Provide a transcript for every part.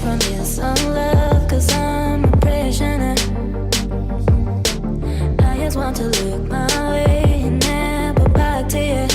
from this love, 'cause I'm a prisoner. I just want to look my way and never back to you.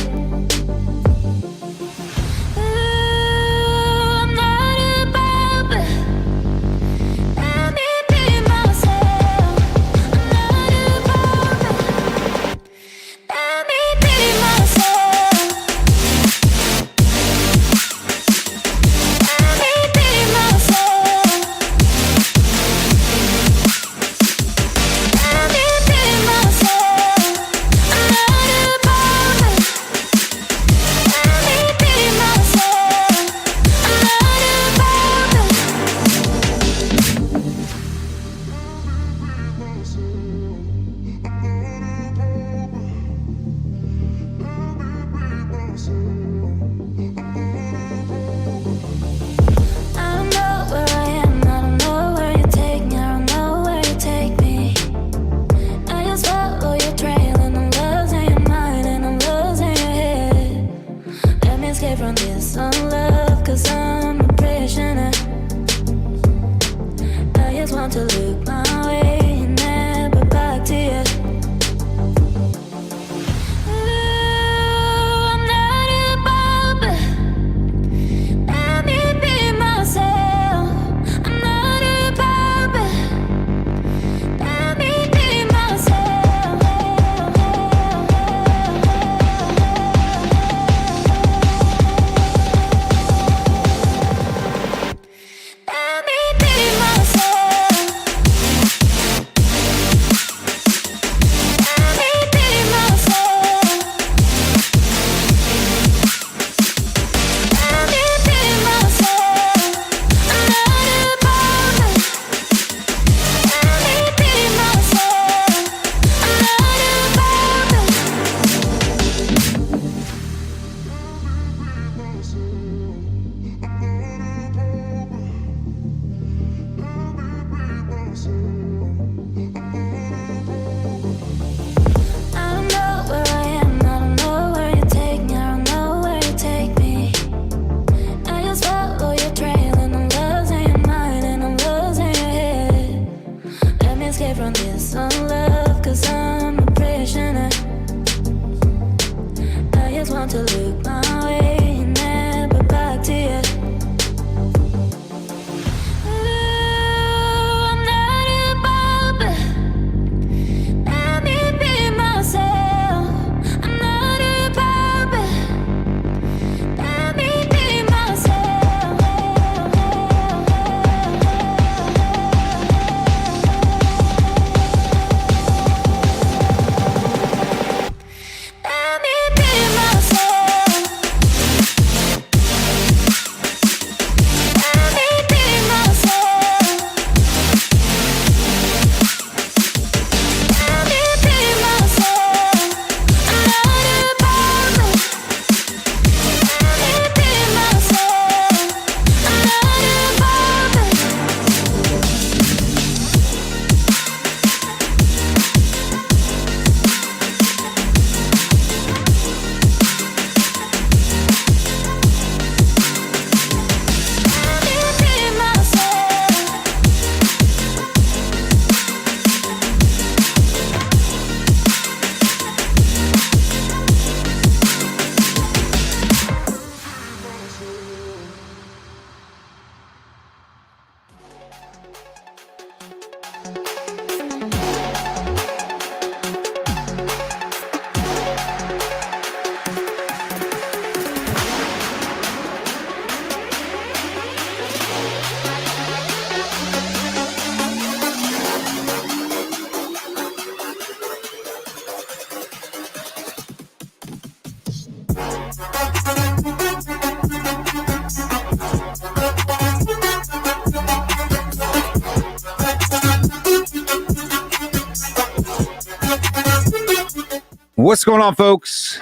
What's going on, folks?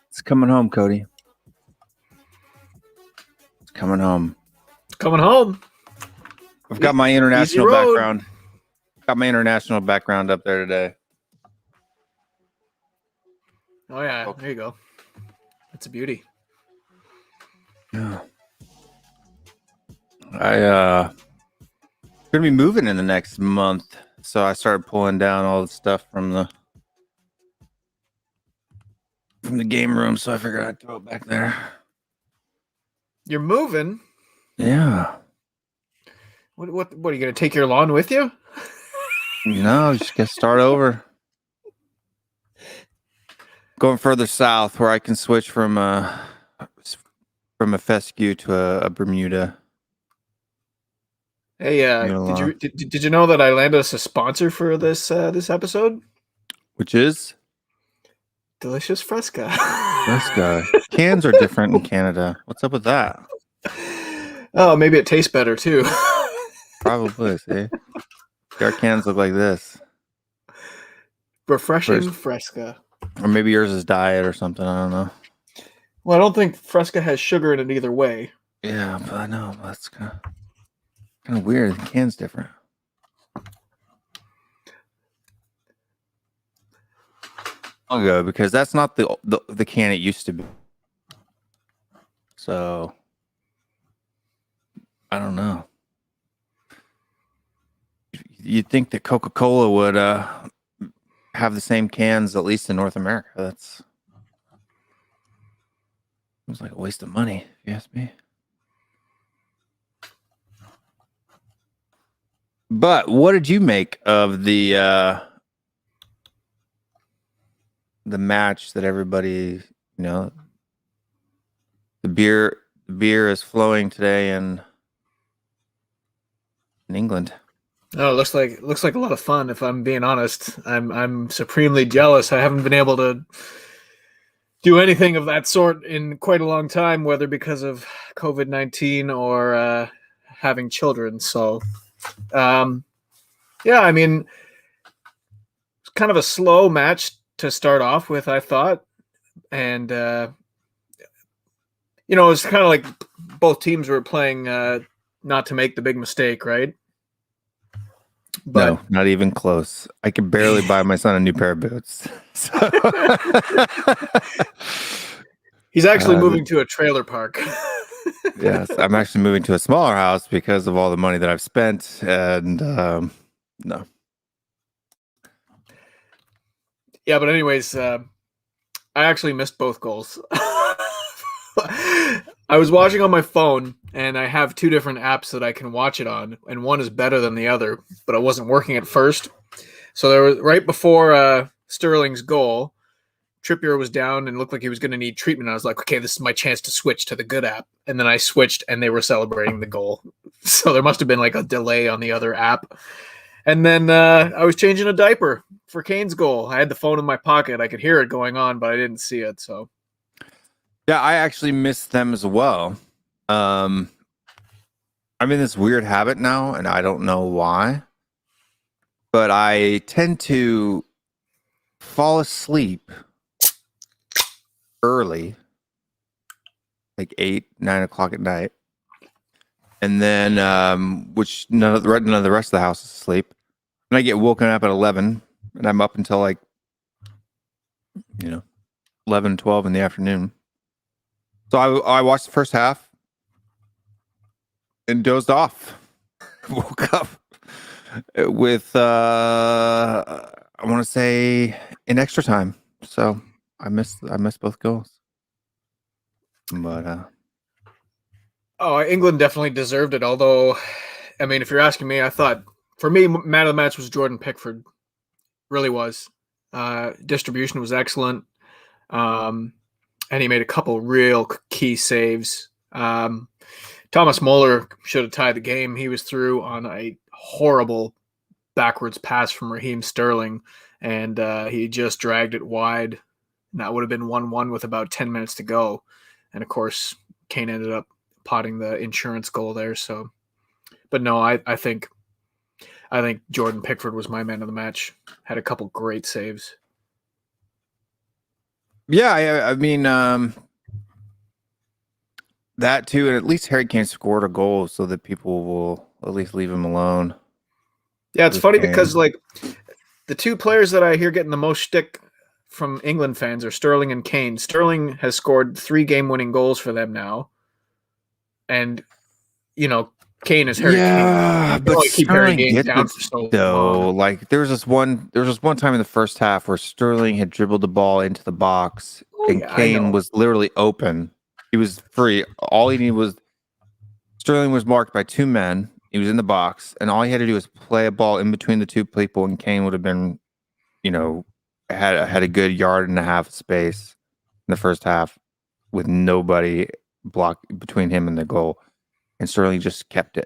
It's coming home, Cody. It's coming home. It's coming home. I've got my international background. Got my international background up there today. Oh, yeah. Okay. There you go. That's a beauty. Yeah. Gonna be moving in the next month, so I started pulling down all the stuff from the game room. So I figured I'd throw it back there. You're moving? Yeah. What are you gonna take your lawn with you? No, just gotta start over. Going further south, where I can switch from a fescue to a Bermuda. Hey, did you know that I landed us a sponsor for this episode? Which is Delicious Fresca. Fresca. Cans are different in Canada. What's up with that? Oh, maybe it tastes better too. Probably. See, our cans look like this. Refreshing Fresca. Or maybe yours is diet or something. I don't know. Well, I don't think Fresca has sugar in it either way. Yeah, but I know that's kind of weird. The can's different. I'll go because that's not the can it used to be. So I don't know. You'd think that Coca-Cola would have the same cans, at least in North America. That's seems like a waste of money, if you ask me. But what did you make of the match that everybody, the beer is flowing today in England? Oh, it looks like a lot of fun. If I'm being honest, I'm supremely jealous. I haven't been able to do anything of that sort in quite a long time, whether because of COVID-19 or having children. So, yeah, I mean, it's kind of a slow match to start off with, I thought, and it's kind of like both teams were playing not to make the big mistake, right? But no, not even close. I could barely buy my son a new pair of boots. So. He's actually moving to a trailer park. Yes, I'm actually moving to a smaller house because of all the money that I've spent. And no. Yeah, but anyways, I actually missed both goals. I was watching on my phone, and I have two different apps that I can watch it on, and one is better than the other, but it wasn't working at first. So there was right before Sterling's goal, Trippier was down and looked like he was going to need treatment. I was like, okay, this is my chance to switch to the good app. And then I switched, and they were celebrating the goal. So there must have been like a delay on the other app. And then I was changing a diaper for Kane's goal. I had the phone in my pocket. I could hear it going on, but I didn't see it. So yeah, I actually missed them as well. I'm in this weird habit now, and I don't know why, but I tend to fall asleep early, like 8, 9 o'clock at night, and then which none of the rest of the house is asleep, and I get woken up at 11, and I'm up until like 11, 12 in the afternoon. So I watched the first half and dozed off. Woke up with I want to say in extra time. So I missed both goals. But England definitely deserved it. Although, I mean, if you're asking me, I thought for me, man of the match was Jordan Pickford. Really was. Distribution was excellent. And he made a couple real key saves. Thomas Muller should have tied the game. He was through on a horrible backwards pass from Raheem Sterling, and he just dragged it wide. And that would have been 1-1 with about 10 minutes to go. And, of course, Kane ended up potting the insurance goal there. So, but no, I think Jordan Pickford was my man of the match. Had a couple great saves. yeah, I mean that too, and at least Harry Kane scored a goal so that people will at least leave him alone. Yeah, it's funny because like the two players that I hear getting the most shtick from England fans are Sterling and Kane. Sterling has scored 3 game-winning goals for them now, and Kane is Harry Kane. Yeah, You can but only keep Harry Sterling Kane gets down it for so though. long. Like there was this one time in the first half where Sterling had dribbled the ball into the box Oh, and yeah, I Kane know. was literally open. He was free. All he needed was Sterling was marked by two men. He was in the box, and all he had to do was play a ball in between the two people, and Kane would have been, had a good yard and a half of space in the first half with nobody block between him and the goal. And Sterling just kept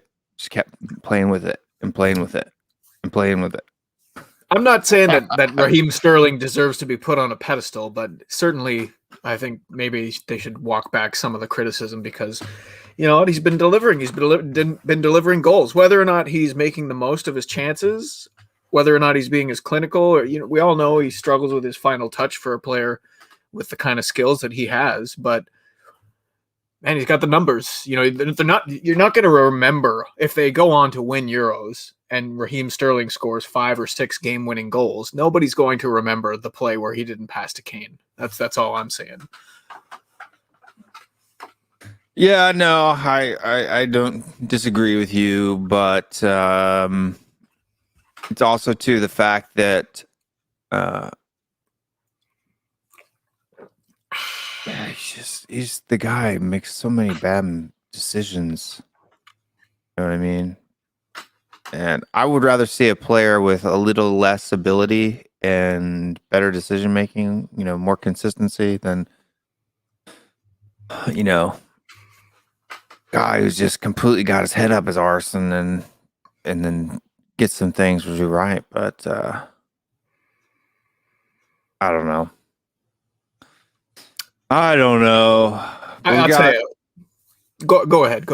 playing with it and playing with it and playing with it. I'm not saying that Raheem Sterling deserves to be put on a pedestal, but certainly I think maybe they should walk back some of the criticism because, you know, he's been delivering. He's been delivering goals. Whether or not he's making the most of his chances, whether or not he's being as clinical, or we all know he struggles with his final touch for a player with the kind of skills that he has. But man, he's got the numbers. You're not going to remember if they go on to win Euros and Raheem Sterling scores 5 or 6 game-winning goals. Nobody's going to remember the play where he didn't pass to Kane. That's all I'm saying. Yeah, no, I don't disagree with you, but it's also too the fact that he's the guy who makes so many bad decisions. You know what I mean? And I would rather see a player with a little less ability and better decision making, more consistency than guy who's just completely got his head up his arse and then gets some things really right. But I don't know. I'll tell you. Go ahead.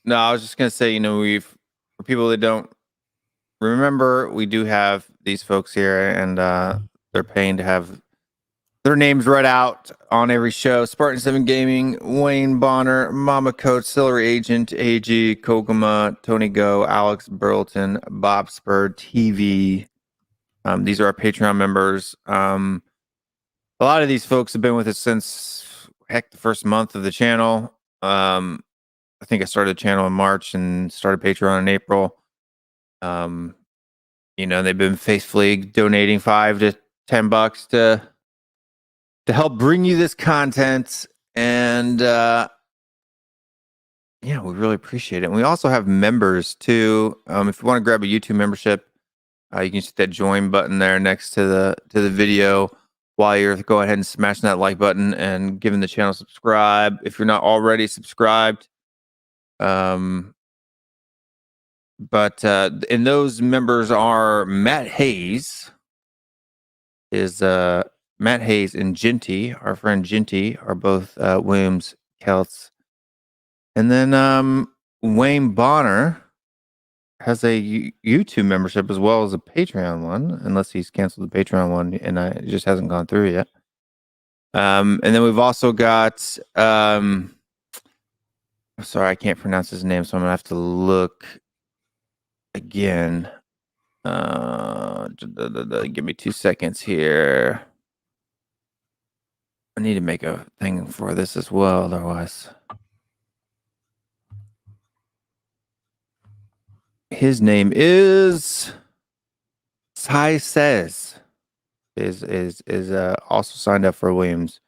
No, I was just gonna say, for people that don't remember, we do have these folks here, and they're paying to have their names read out on every show. Spartan 7 Gaming, Wayne Bonner, Mama Coach, Celery Agent, AG, Koguma, Tony Go, Alex Burleton, Bob Spur TV. These are our Patreon members. A lot of these folks have been with us since the first month of the channel. I think I started the channel in March and started Patreon in April. They've been faithfully donating $5 to $10 to help bring you this content, and we really appreciate it. And we also have members too. If you want to grab a YouTube membership, you can hit that join button there next to the video. While you're go ahead and smashing that like button and giving the channel subscribe if you're not already subscribed. But and those members are Matt Hayes and Ginty, our friend Ginty, are both Williams Celts. And then Wayne Bonner has a YouTube membership as well as a Patreon one, unless he's canceled the Patreon one and it just hasn't gone through yet. And then we've also got sorry, I can't pronounce his name, so I'm gonna have to look again. Give me 2 seconds here. I need to make a thing for this as well, otherwise. His name is Sai Says is also signed up for Williams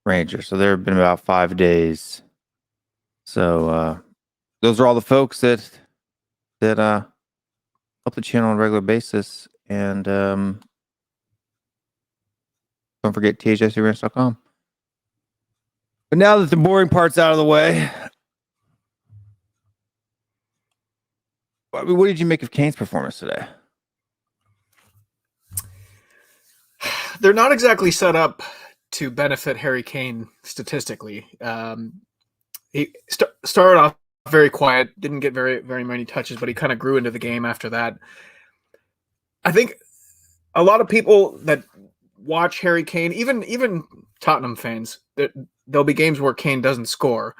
Ranger. So there have been about 5 days. So those are all the folks that help the channel on a regular basis. And don't forget THFCRants.com. But now that the boring part's out of the way, what did you make of Kane's performance today? They're not exactly set up to benefit Harry Kane statistically. He started off very quiet, didn't get very, very many touches, but he kind of grew into the game after that. I think a lot of people that watch Harry Kane, even Tottenham fans, there'll be games where Kane doesn't score,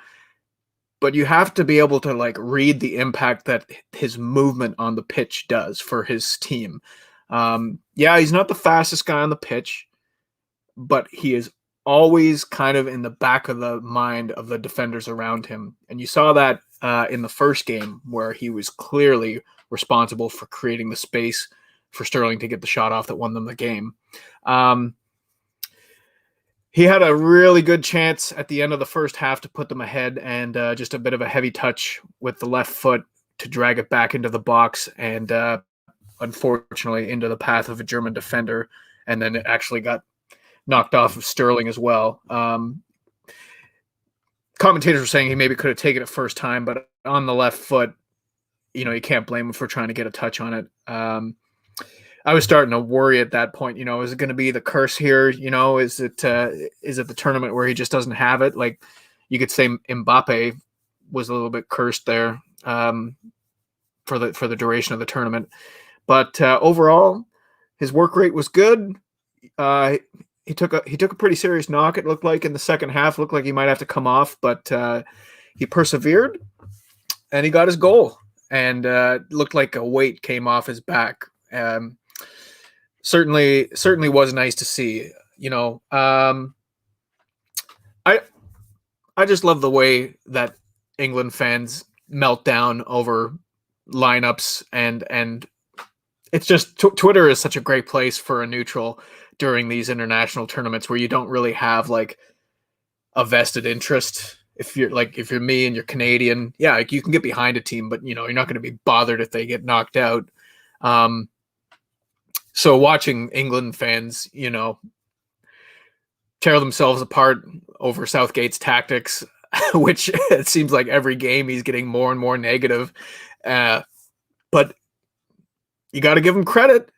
but you have to be able to read the impact that his movement on the pitch does for his team. He's not the fastest guy on the pitch, but he is always kind of in the back of the mind of the defenders around him. And you saw that in the first game, where he was clearly responsible for creating the space for Sterling to get the shot off that won them the game. He had a really good chance at the end of the first half to put them ahead, and just a bit of a heavy touch with the left foot to drag it back into the box, and unfortunately into the path of a German defender, and then it actually got knocked off of Sterling as well. Commentators were saying he maybe could have taken it first time, but on the left foot, you can't blame him for trying to get a touch on it. I was starting to worry at that point. Is it going to be the curse here? Is it the tournament where he just doesn't have it? Like, you could say Mbappe was a little bit cursed there for the duration of the tournament. But overall, his work rate was good. He took a pretty serious knock. It looked like in the second half. It looked like he might have to come off, but he persevered and he got his goal. And looked like a weight came off his back. Certainly was nice to see. I just love the way that England fans melt down over lineups, and it's just Twitter is such a great place for a neutral during these international tournaments where you don't really have like a vested interest. If you're me and you're Canadian, yeah, like you can get behind a team, but you're not going to be bothered if they get knocked out. So watching England fans, tear themselves apart over Southgate's tactics, which it seems like every game he's getting more and more negative. But you got to give him credit.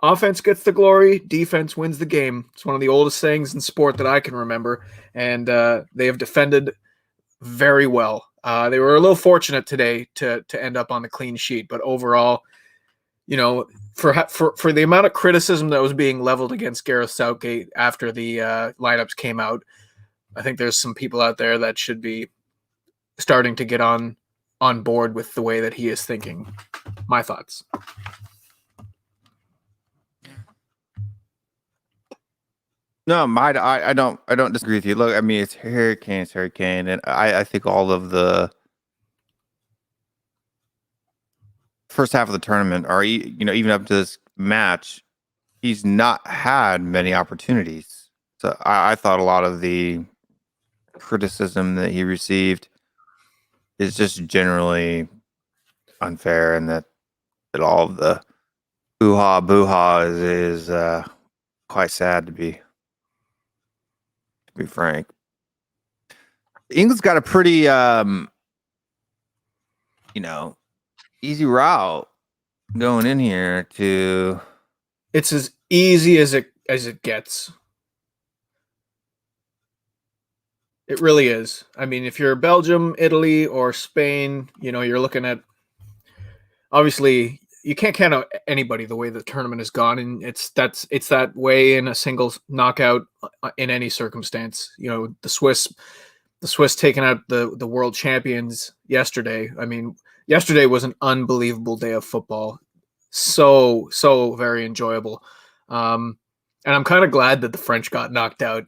Offense gets the glory, defense wins the game. It's one of the oldest sayings in sport that I can remember, and they have defended very well. They were a little fortunate today to end up on the clean sheet, but overall, for the amount of criticism that was being leveled against Gareth Southgate after the lineups came out, I think there's some people out there that should be starting to get on board with the way that he is thinking. My thoughts. No, I don't disagree with you. Look, I mean, it's Harry Kane, and I think all of the first half of the tournament, or even up to this match, he's not had many opportunities. So I thought a lot of the criticism that he received is just generally unfair, and that all of the boo-ha is quite sad to be frank. England's got a pretty easy route going in here to. It's as easy as it gets. It really is. I mean, if you're Belgium, Italy, or Spain, you're looking at, obviously you can't count out anybody the way the tournament has gone, and it's that way in a single knockout in any circumstance. The Swiss taking out the world champions yesterday. I mean, yesterday was an unbelievable day of football. So very enjoyable. And I'm kind of glad that the French got knocked out.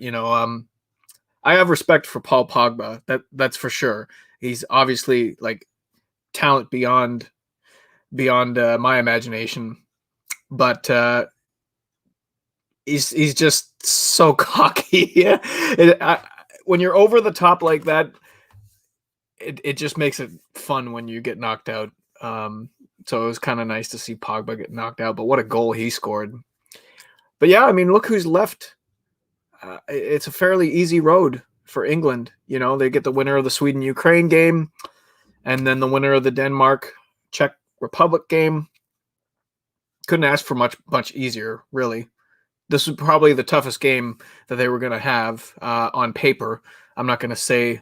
I have respect for Paul Pogba. That's for sure. He's obviously like talent beyond my imagination, but he's just so cocky. When you're over the top like that, it just makes it fun when you get knocked out. So it was kind of nice to see Pogba get knocked out, but what a goal he scored. But yeah, I mean, look who's left. It's a fairly easy road for England. They get the winner of the Sweden-Ukraine game, and then the winner of the Denmark-Czech Republic game. Couldn't ask for much easier, really. This was probably the toughest game that they were going to have on paper. I'm not going to say,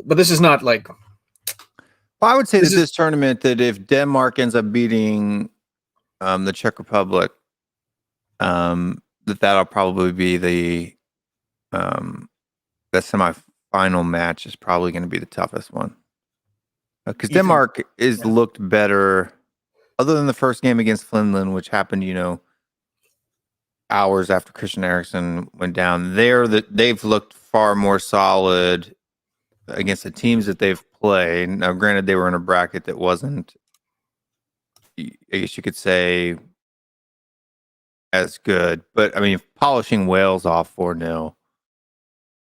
but this is not like. Well, I would say this tournament, that if Denmark ends up beating the Czech Republic, that'll probably be the semifinal match is probably going to be the toughest one. Because Denmark looked better, other than the first game against Finland, which happened, hours after Christian Eriksen went down. They've looked far more solid against the teams that they've played. Now, granted, they were in a bracket that wasn't, I guess you could say, as good. But I mean, polishing Wales off 4-0,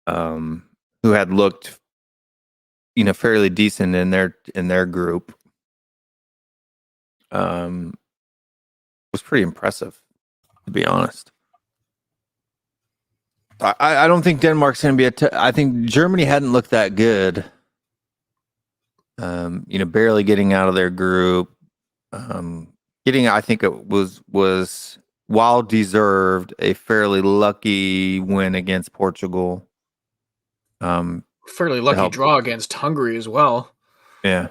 who had looked, fairly decent in their group, was pretty impressive, to be honest. I don't think Denmark's going to be I think Germany hadn't looked that good. Barely getting out of their group. I think it was while deserved, a fairly lucky win against Portugal. Fairly lucky draw against Hungary as well. Yeah.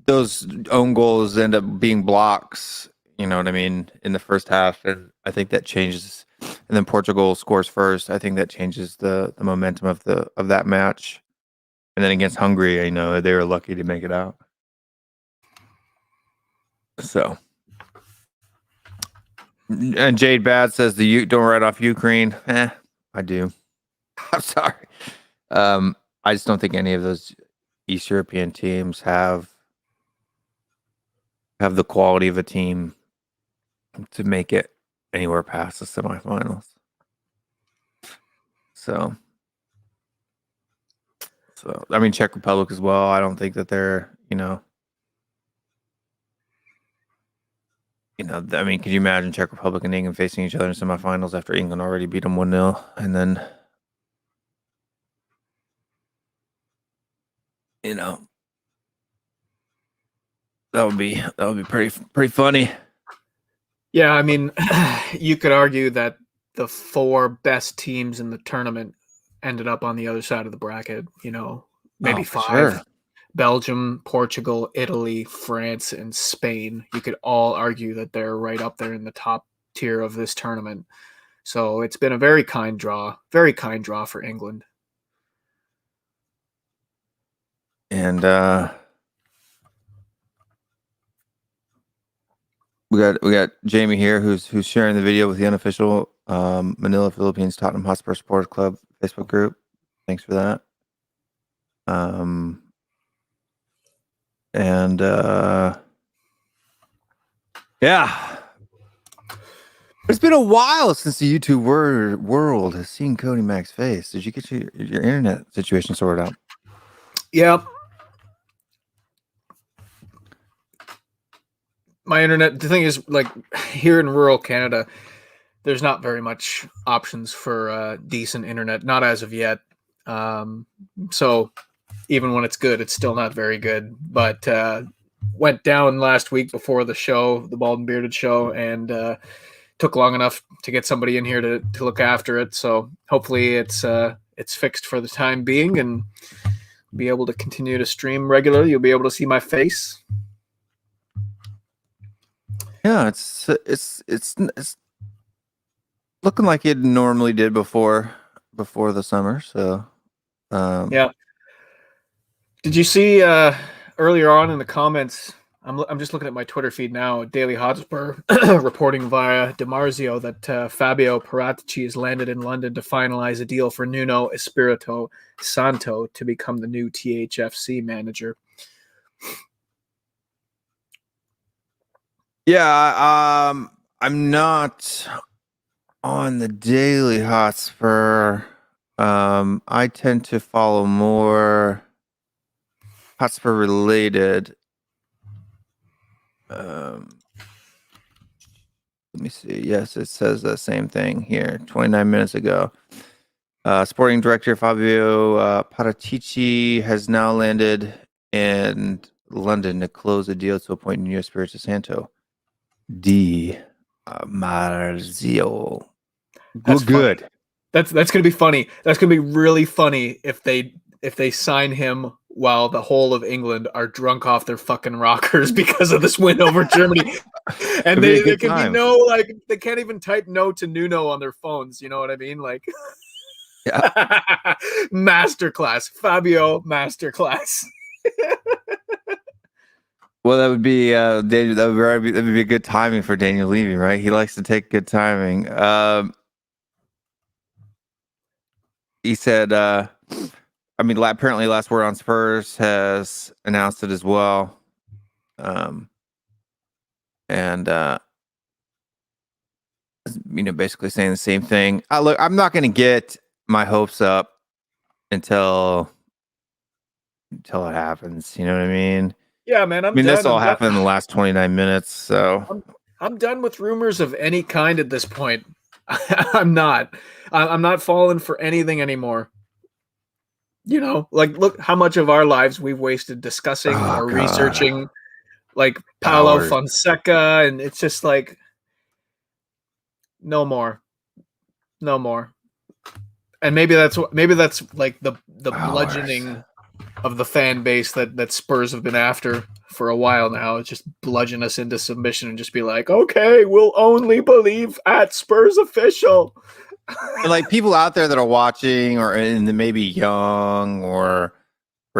Those own goals end up being blocks, you know what I mean, in the first half, and I think that changes. And then Portugal scores first. I think that changes the momentum of that match. And then against Hungary, they were lucky to make it out. So, and Jade Bad says don't write off Ukraine. I do. I'm sorry. I just don't think any of those East European teams have the quality of a team to make it anywhere past the semifinals. So I mean, Czech Republic as well. I don't think that they're, I mean, could you imagine Czech Republic and England facing each other in semifinals after England already beat them 1-0, and then, that would be pretty funny. Yeah, I mean, you could argue that the 4 best teams in the tournament ended up on the other side of the bracket, maybe 5. Sure. Belgium, Portugal, Italy, France, and Spain. You could all argue that they're right up there in the top tier of this tournament. So it's been a very kind draw for England. And we got Jamie here who's sharing the video with the unofficial Manila, Philippines Tottenham Hotspur Sports Club Facebook group. Thanks for that. Yeah, it's been a while since the YouTube world has seen Cody Mac's face. Did you get your internet situation sorted out? Yeah. My internet, the thing is, like, here in rural Canada, there's not very much options for decent internet, not as of yet. So even when it's good, it's still not very good. But went down last week before the show, the Bald and Bearded show, and took long enough to get somebody in here to look after it. So hopefully it's fixed for the time being and be able to continue to stream regularly. You'll be able to see my face. Yeah, it's looking like it normally did before the summer. So yeah. Did you see earlier on in the comments? I'm just looking at my Twitter feed now. Daily Hotspur reporting via DiMarzio that Fabio Paratici has landed in London to finalize a deal for Nuno Espirito Santo to become the new THFC manager. Yeah, I'm not on the Daily Hotspur. I tend to follow more Hotspur related. Let me see. Yes, it says the same thing here 29 minutes ago. Sporting director Fabio Paratici has now landed in London to close a deal to appoint Nuno Espirito Santo. Marzio. Good. That's gonna be funny. That's gonna be really funny if they sign him while the whole of England are drunk off their fucking rockers because of this win over Germany, and they can be they can't even type no to Nuno on their phones. You know what I mean? Like, yeah. Masterclass, Fabio masterclass. Well, that would be Daniel. That would be a good timing for Daniel Levy, right? He likes to take good timing. He said, apparently, Last Word on Spurs has announced it as well, and basically saying the same thing. Look, I'm not going to get my hopes up until it happens. You know what I mean? Yeah, man. This all happened in the last 29 minutes, so I'm done with rumors of any kind at this point. I'm not. I'm not falling for anything anymore. Look how much of our lives we've wasted discussing or researching, like Paulo Fonseca, and it's just like, no more. And maybe that's like the bludgeoning of the fan base that Spurs have been after for a while now. It's just bludgeon us into submission and just be like, okay, we'll only believe at Spurs official. Like people out there that are watching or maybe young or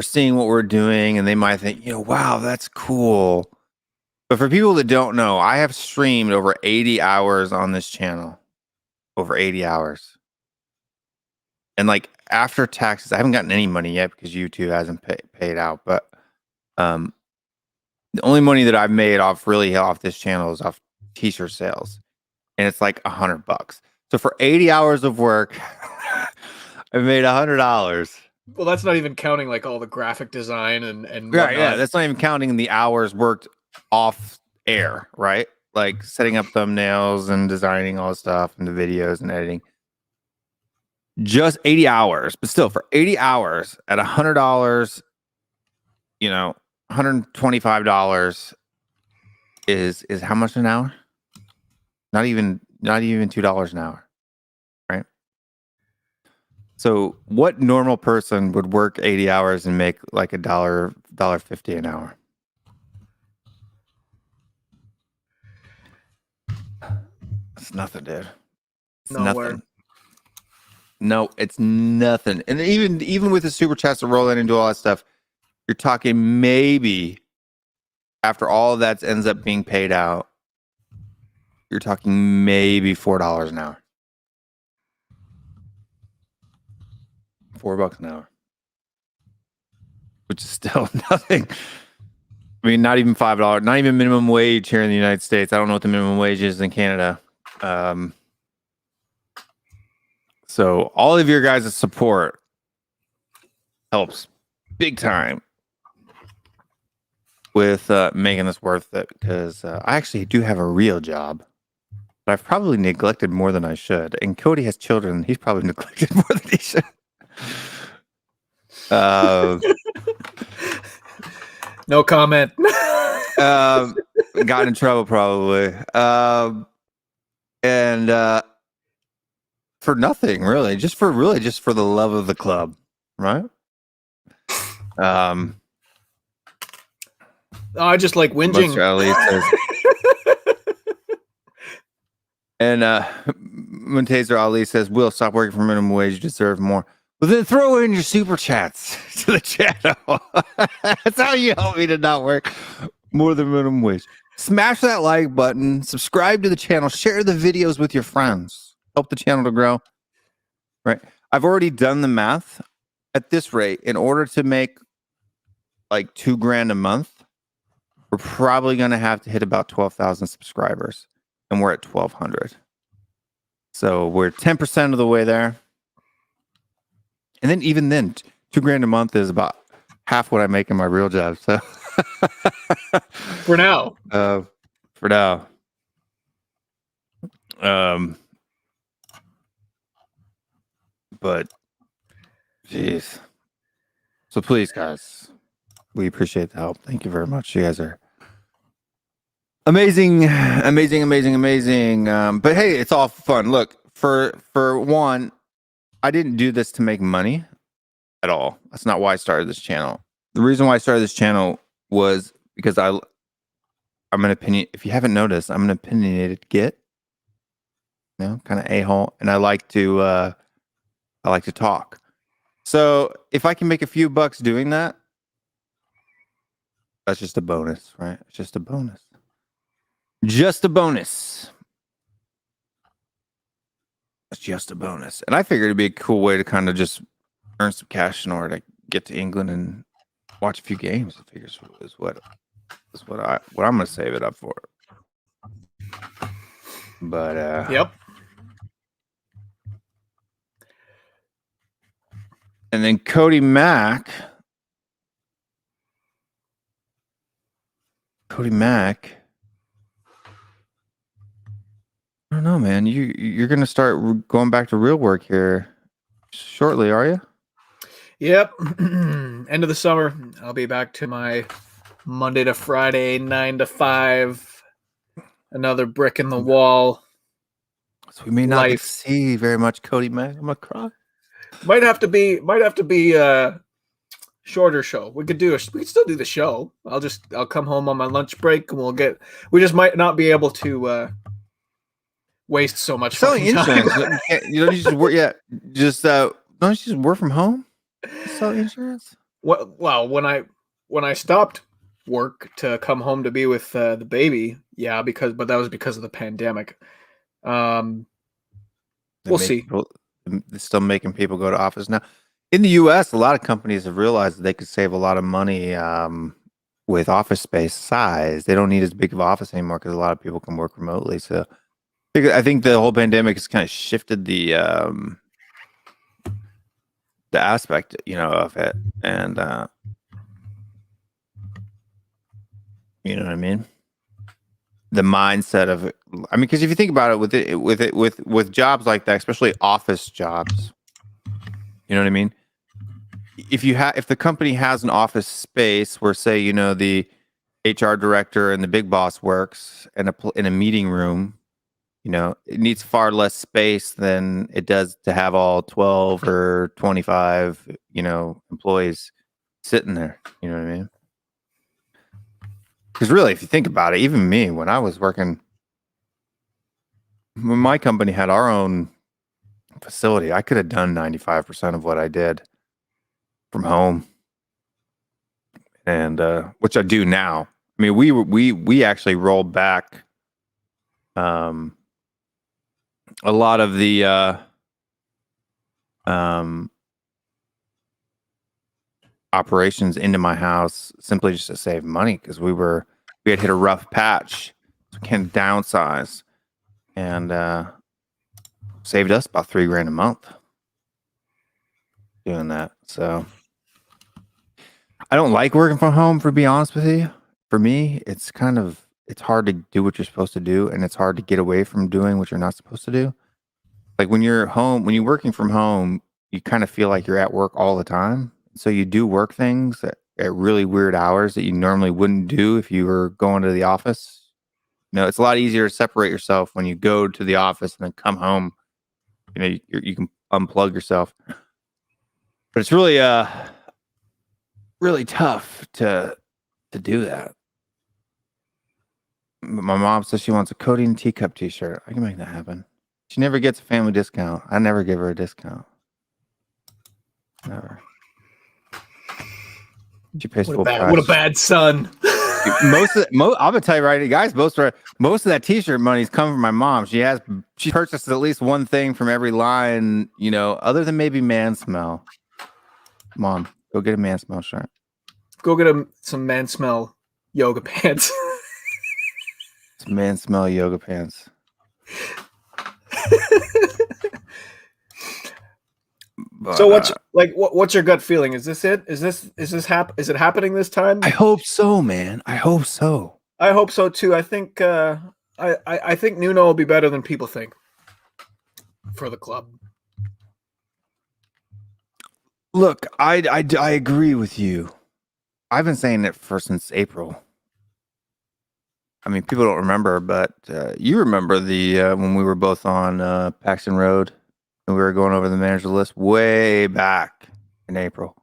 seeing what we're doing, and they might think, wow, that's cool. But for people that don't know, I have streamed over 80 hours on this channel. Over 80 hours. And like after taxes, I haven't gotten any money yet because YouTube hasn't paid out. But the only money that I've made off this channel is off t-shirt sales, and it's like $100. So for 80 hours of work, I made $100. Well, that's not even counting like all the graphic design and yeah. That's not even counting the hours worked off air, right? Like setting up thumbnails and designing all the stuff and the videos and editing. Just 80 hours, but still for 80 hours at $100, $125 is how much an hour? Not even $2 an hour, right? So what normal person would work 80 hours and make like $1.50 an hour? It's nothing, dude. It's nothing. No, it's nothing. And even with the super chats to roll in and do all that stuff, you're talking maybe after all of that ends up being paid out, you're talking maybe $4 an hour. $4 an hour. Which is still nothing. I mean, not even $5, not even minimum wage here in the United States. I don't know what the minimum wage is in Canada. So all of your guys' support helps big time with making this worth it, because I actually do have a real job, but I've probably neglected more than I should. And Cody has children. He's probably neglected more than he should. No comment. Got in trouble probably. And for nothing, really. Just for the love of the club, right? I just like whinging. And Montaser Ali says, Will, stop working for minimum wage. You deserve more. Well, then throw in your super chats to the channel. That's how you help me to not work more than minimum wage. Smash that like button. Subscribe to the channel. Share the videos with your friends. Help the channel to grow. Right. I've already done the math. At this rate, in order to make like $2,000 a month, we're probably going to have to hit about 12,000 subscribers, and we're at 1,200. So we're 10% of the way there. And then even then, $2,000 a month is about half what I make in my real job. So for now. But jeez. So please, guys, we appreciate the help. Thank you very much. You guys are amazing. But hey, it's all fun. Look, for one, I didn't do this to make money at all. That's not why I started this channel. The reason why I started this channel was because I'm an opinion. If you haven't noticed, I'm an opinionated git, kind of a-hole, and I like to talk. So if I can make a few bucks doing that, That's just a bonus, right? It's just a bonus. Just a bonus. It's just a bonus. And I figured it'd be a cool way to kind of just earn some cash in order to get to England and watch a few games. I figure is what I'm gonna save it up for. But Yep. And then Cody Mac. I don't know, man. You're gonna start going back to real work here shortly, are you? Yep. End of the summer, I'll be back to my Monday to Friday 9 to 5. Another brick in the wall. So we may not Life. see very much Cody Mac. I'm gonna cry. Might have to be a shorter show. We could still do the show. I'll come home on my lunch break and we just might not be able to waste so much Selling fucking insurance. time. You don't just work. Yeah, don't you just work from home? Sell insurance. Well, when I stopped work to come home to be with the baby, yeah, but that was because of the pandemic. We'll see. They're still making people go to office now. In the U.S., a lot of companies have realized that they could save a lot of money with office space size. They don't need as big of an office anymore because a lot of people can work remotely. So I think the whole pandemic has kind of shifted the aspect, of it, and you know what I mean. The mindset of it. I mean, because if you think about it, with jobs like that, especially office jobs, you know what I mean. If the company has an office space where, say, the HR director and the big boss works in a meeting room, it needs far less space than it does to have all 12 or 25, employees sitting there. You know what I mean? Because really, if you think about it, even me, when I was working, when my company had our own facility, I could have done 95% of what I did from home, and which I do now. I mean, we actually rolled back a lot of the operations into my house simply just to save money because we had hit a rough patch, so we can't downsize, and saved us about $3,000 a month doing that. So I don't like working from home, to be honest with you. For me, it's hard to do what you're supposed to do, and it's hard to get away from doing what you're not supposed to do. Like when you're working from home, you kind of feel like you're at work all the time. So you do work things at really weird hours that you normally wouldn't do if you were going to the office. It's a lot easier to separate yourself when you go to the office and then come home. You can unplug yourself. But it's really really tough to do that. My mom says she wants a Cody and Teacup t-shirt. I can make that happen. She never gets a family discount. I never give her a discount. Never. She pays full price. What a bad son. I'm gonna tell you right, guys. Most of that t-shirt money's coming from my mom. She purchased at least one thing from every line, other than maybe Man Smell. Mom, go get a Man Smell shirt. Go get him some Man Smell yoga pants. Some Man Smell yoga pants. But, so what's your gut feeling? Is this it? Is it happening this time? I hope so, man. I hope so. I hope so too. I think I think Nuno will be better than people think for the club. Look, I agree with you. I've been saying it since April. I mean, people don't remember, but you remember when we were both on Paxton Road and we were going over the manager list way back in April,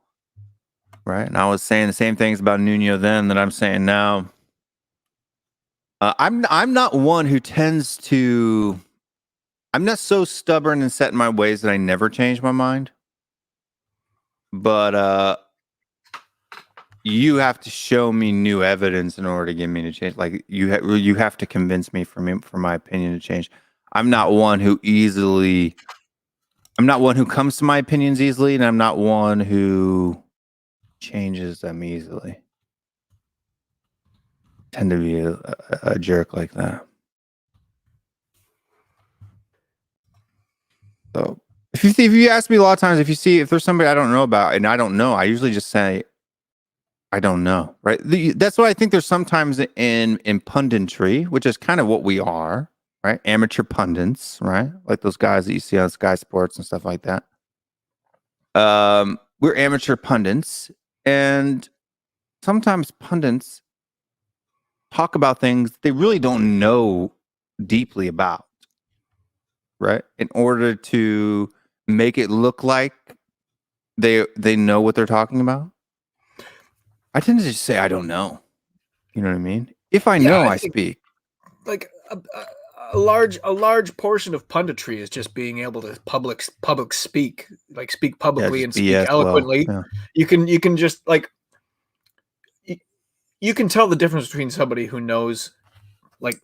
right? And I was saying the same things about Nuno then that I'm saying now. I'm not one who tends to. I'm not so stubborn and set in my ways that I never change my mind. But you have to show me new evidence in order to get me to change. Like you have to convince me for my opinion to change. I'm not one who comes to my opinions easily, and I'm not one who changes them easily. I tend to be a jerk like that. So if you ask me a lot of times, if there's somebody I don't know about and I don't know, I usually just say, I don't know, right? That's what I think there's sometimes in punditry, which is kind of what we are, right? Amateur pundits, right? Like those guys that you see on Sky Sports and stuff like that. We're amateur pundits, and sometimes pundits talk about things they really don't know deeply about, right? In order to make it look like they know what they're talking about. I tend to just say I don't know. You know what I mean? If I know, I speak. Like a large portion of punditry is just being able to public speak, like speak publicly and speak eloquently. Well, yeah. You can just like you can tell the difference between somebody who knows, like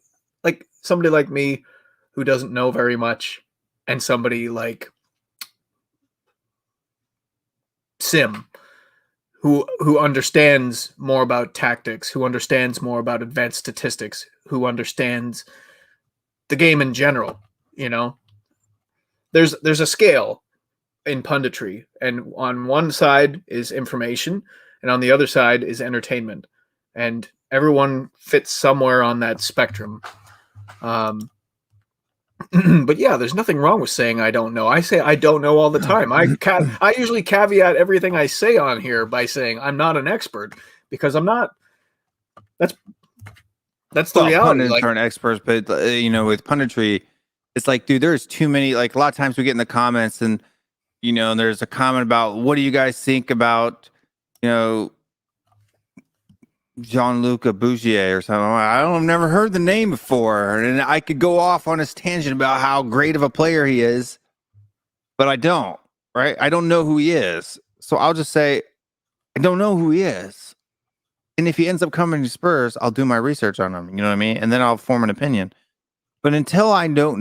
somebody like me who doesn't know very much, and somebody like Sim who understands more about tactics, who understands more about advanced statistics, who understands the game in general. You know, there's a scale in punditry, and on one side is information, and on the other side is entertainment, and everyone fits somewhere on that spectrum. But yeah, there's nothing wrong with saying I don't know. I say I don't know all the time. I usually caveat everything I say on here by saying I'm not an expert, because I'm not. That's the reality. Pundits aren't experts, but with punditry, it's like, dude, there's too many. Like a lot of times we get in the comments, and there's a comment about what do you guys think about Jean-Luc Bougier or something. I've never heard the name before, and I could go off on this tangent about how great of a player he is, but I don't, right? I don't know who he is, so I'll just say I don't know who he is, and if he ends up coming to Spurs, I'll do my research on him. You know what I mean? And then I'll form an opinion. But until I know,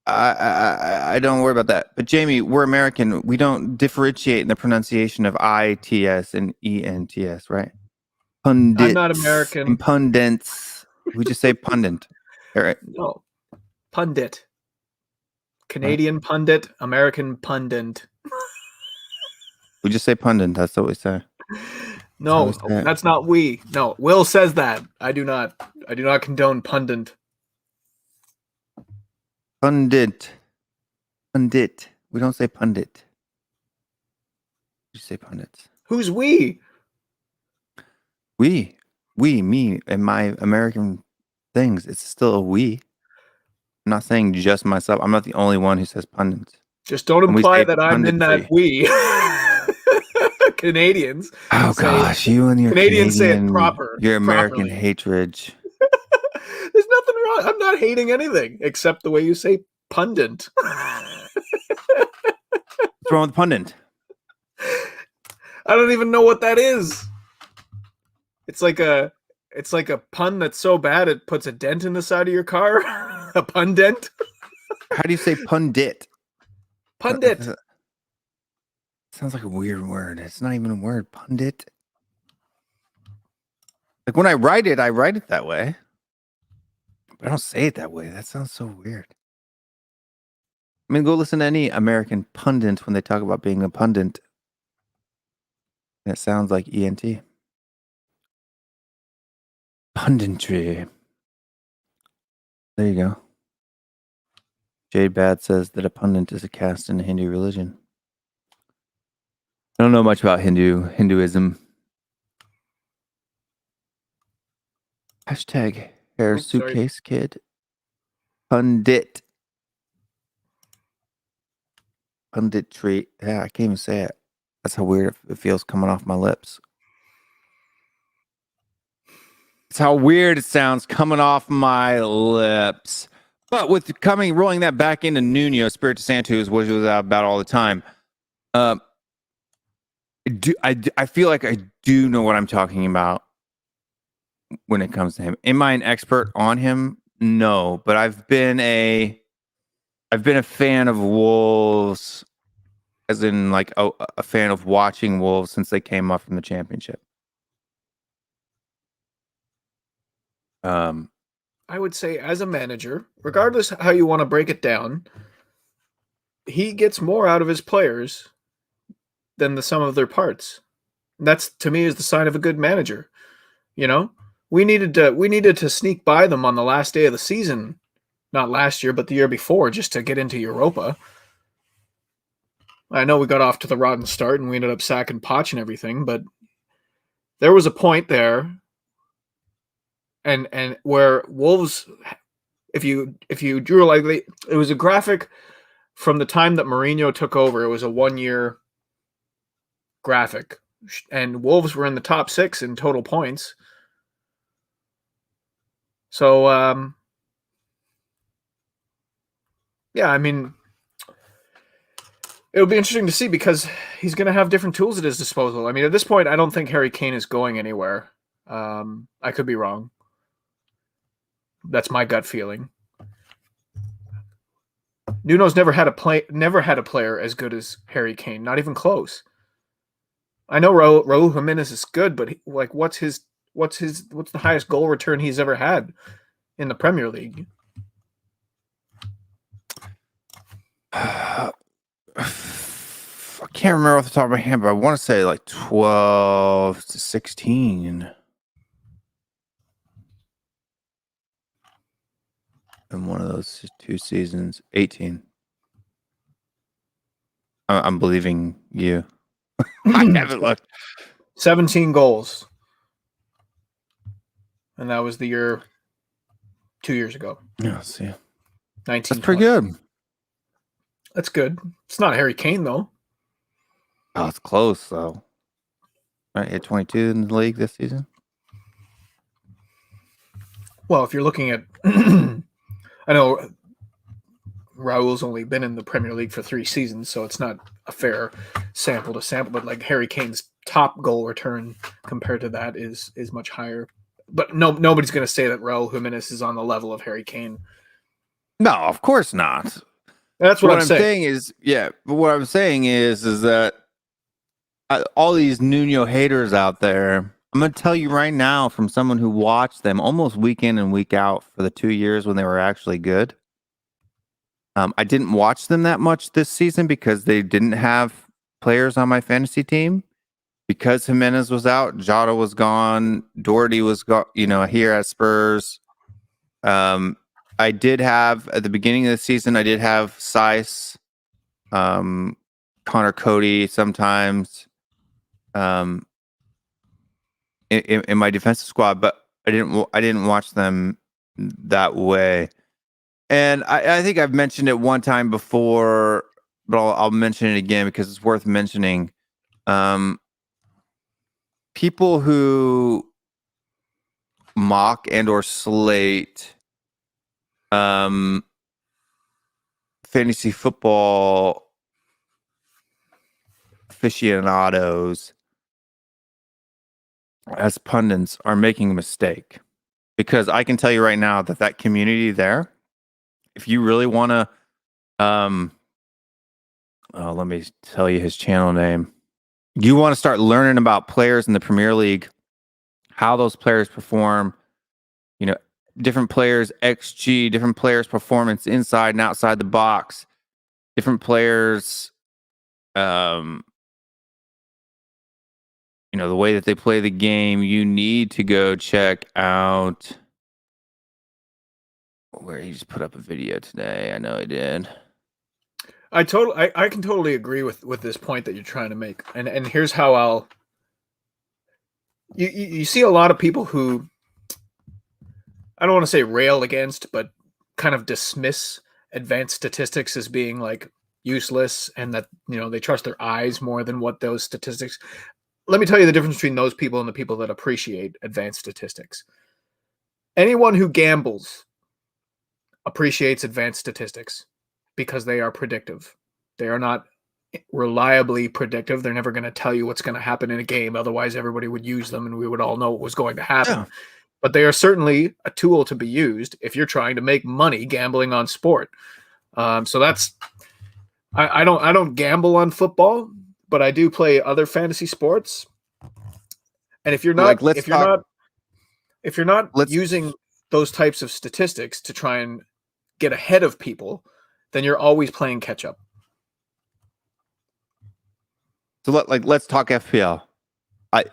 I don't worry about that. But Jamie, we're American. We don't differentiate in the pronunciation of ITS and ENTS, right? Pundits. I'm not American. And pundits. We just say pundit. All right. No. Pundit. Canadian pundit, American pundit. We just say pundit. That's what we say. No, that's not we. No, Will says that. I do not condone pundit. Pundit. We don't say pundit. We say pundits. Who's we? We, me, and my American things. It's still a we. I'm not saying just myself. I'm not the only one who says pundits. Just don't imply that I'm in that we. Canadians. Oh gosh, you and your Canadians say it proper. Your American properly. hatred. There's nothing wrong. I'm not hating anything except the way you say pundit. What's wrong with pundit? I don't even know what that is. It's like a pun that's so bad it puts a dent in the side of your car. A pundent. How do you say pundit? Pundit. Sounds like a weird word. It's not even a word. Pundit. Like when I write it that way. But I don't say it that way. That sounds so weird. I mean, go listen to any American pundit when they talk about being a pundit. That sounds like ENT. Punditry. There you go. Jade Bad says that a pundit is a caste in the Hindu religion. I don't know much about Hinduism. Hashtag hair suitcase kid. Pundit. Punditry. Yeah, I can't even say it. That's how weird it feels coming off my lips. It's how weird it sounds coming off my lips. But with rolling that back into Nuno Espirito Santo, which was about all the time. I feel like I do know what I'm talking about when it comes to him. Am I an expert on him? No, but I've been a fan of Wolves, as in like a fan of watching Wolves since they came up from the championship. I would say as a manager, regardless how you want to break it down, he gets more out of his players than the sum of their parts. That's, to me, is the sign of a good manager. You know, we needed to sneak by them on the last day of the season, not last year, but the year before, just to get into Europa. I know we got off to the rotten start and we ended up sacking Poch and everything, but there was a point there, and where Wolves, if you drew like it was a graphic from the time that Mourinho took over. It was a 1-year graphic, and Wolves were in the top 6 in total points. So, yeah, I mean, it'll be interesting to see because he's going to have different tools at his disposal. I mean, at this point, I don't think Harry Kane is going anywhere. I could be wrong. That's my gut feeling. Nuno's never had a player as good as Harry Kane, not even close. I know Raúl Jiménez is good, but what's the highest goal return he's ever had in the Premier League? I can't remember off the top of my head, but I want to say like 12 to 16. In one of those 2 seasons, 18. I'm believing you. I haven't looked. 17 goals. And that was the year 2 years ago. Yeah, let's see. 19. That's pretty good. That's good. It's not Harry Kane, though. Oh, it's close, though. Right, hit 22 in the league this season. Well, if you're looking at... I know Raul's only been in the Premier League for 3 seasons, so it's not a fair sample to sample, but like Harry Kane's top goal return compared to that is much higher. But nobody's going to say that Raúl Jiménez is on the level of Harry Kane. No, of course not. That's what I'm saying is, yeah, but what I'm saying is that all these Nuno haters out there, I'm going to tell you right now from someone who watched them almost week in and week out for the 2 years when they were actually good. I didn't watch them that much this season because they didn't have players on my fantasy team. Because Jimenez was out, Jota was gone, Doherty was here at Spurs. I did have, at the beginning of the season, I did have Seiss, Connor Cody sometimes in my defensive squad, but I didn't watch them that way. And I think I've mentioned it one time before, but I'll mention it again because it's worth mentioning. People who mock and or slate fantasy football aficionados as pundits are making a mistake, because I can tell you right now that community there, if you really want to, let me tell you his channel name. You want to start learning about players in the Premier League, how those players perform, different players XG, different players performance inside and outside the box, different players, the way that they play the game. You need to go check out where he just put up a video today. I know he did. I can totally agree with this point that you're trying to make, and here's how you see a lot of people who, I don't want to say rail against, but kind of dismiss advanced statistics as being like useless, and that they trust their eyes more than what those statistics. Let me tell you the difference between those people and the people that appreciate advanced statistics. Anyone who gambles appreciates advanced statistics, because they are predictive. They are not reliably predictive. They're never going to tell you what's going to happen in a game. Otherwise, everybody would use them and we would all know what was going to happen. Yeah. But they are certainly a tool to be used if you're trying to make money gambling on sport. So that's I don't gamble on football, but I do play other fantasy sports. And if you're not if you're not using those types of statistics to try and get ahead of people, then you're always playing catch up. So let's talk FPL.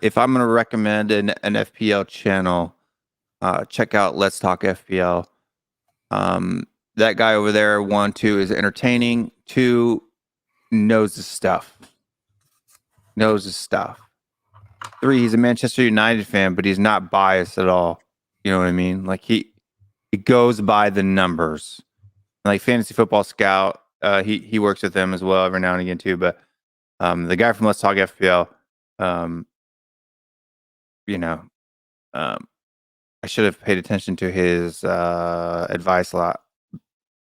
If I'm going to recommend an FPL channel, check out Let's Talk FPL. That guy over there, 1, 2 is entertaining. 2 knows his stuff. 3, he's a Manchester United fan, but he's not biased at all. You know what I mean? Like he goes by the numbers. Like Fantasy Football Scout, he works with them as well every now and again too. But the guy from Let's Talk FPL, I should have paid attention to his advice a lot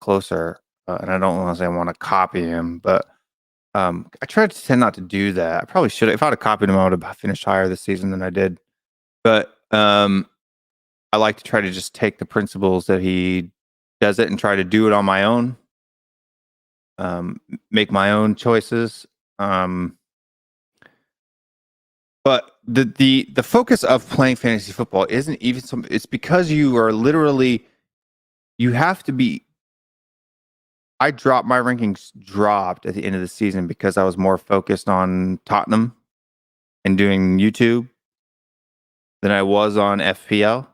closer. And I don't want to say I want to copy him, but I tried to tend not to do that. I probably should have. If I would have copied him, I would have finished higher this season than I did. But I like to try to just take the principles that he does it and try to do it on my own. Make my own choices. But the focus of playing fantasy football isn't even it's because you are literally, you have to be. My rankings dropped at the end of the season because I was more focused on Tottenham and doing YouTube than I was on FPL,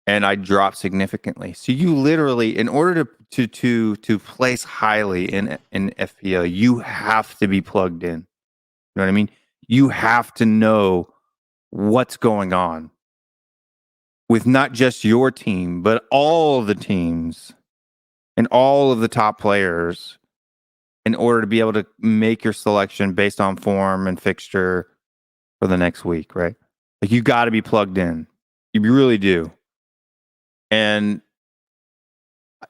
and I dropped significantly. So you literally, in order to place highly in FPL, you have to be plugged in. You know what I mean? You have to know what's going on with not just your team, but all of the teams and all of the top players in order to be able to make your selection based on form and fixture for the next week, right? Like you got to be plugged in. You really do. And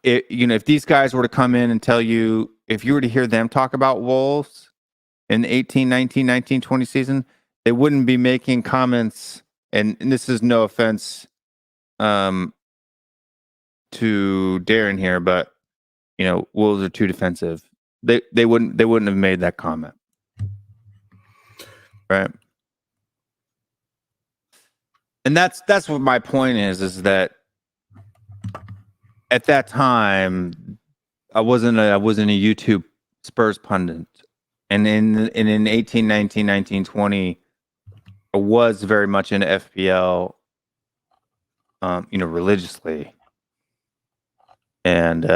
if these guys were to come in and tell you, if you were to hear them talk about Wolves in the 18, 19, 19, 20 season, they wouldn't be making comments. And this is no offense to Darren here, but Wolves are too defensive. They wouldn't have made that comment, right? And that's what my point is that at that time I wasn't a YouTube Spurs pundit, and in 18, 19, 19, 20, I was very much into FPL, religiously, and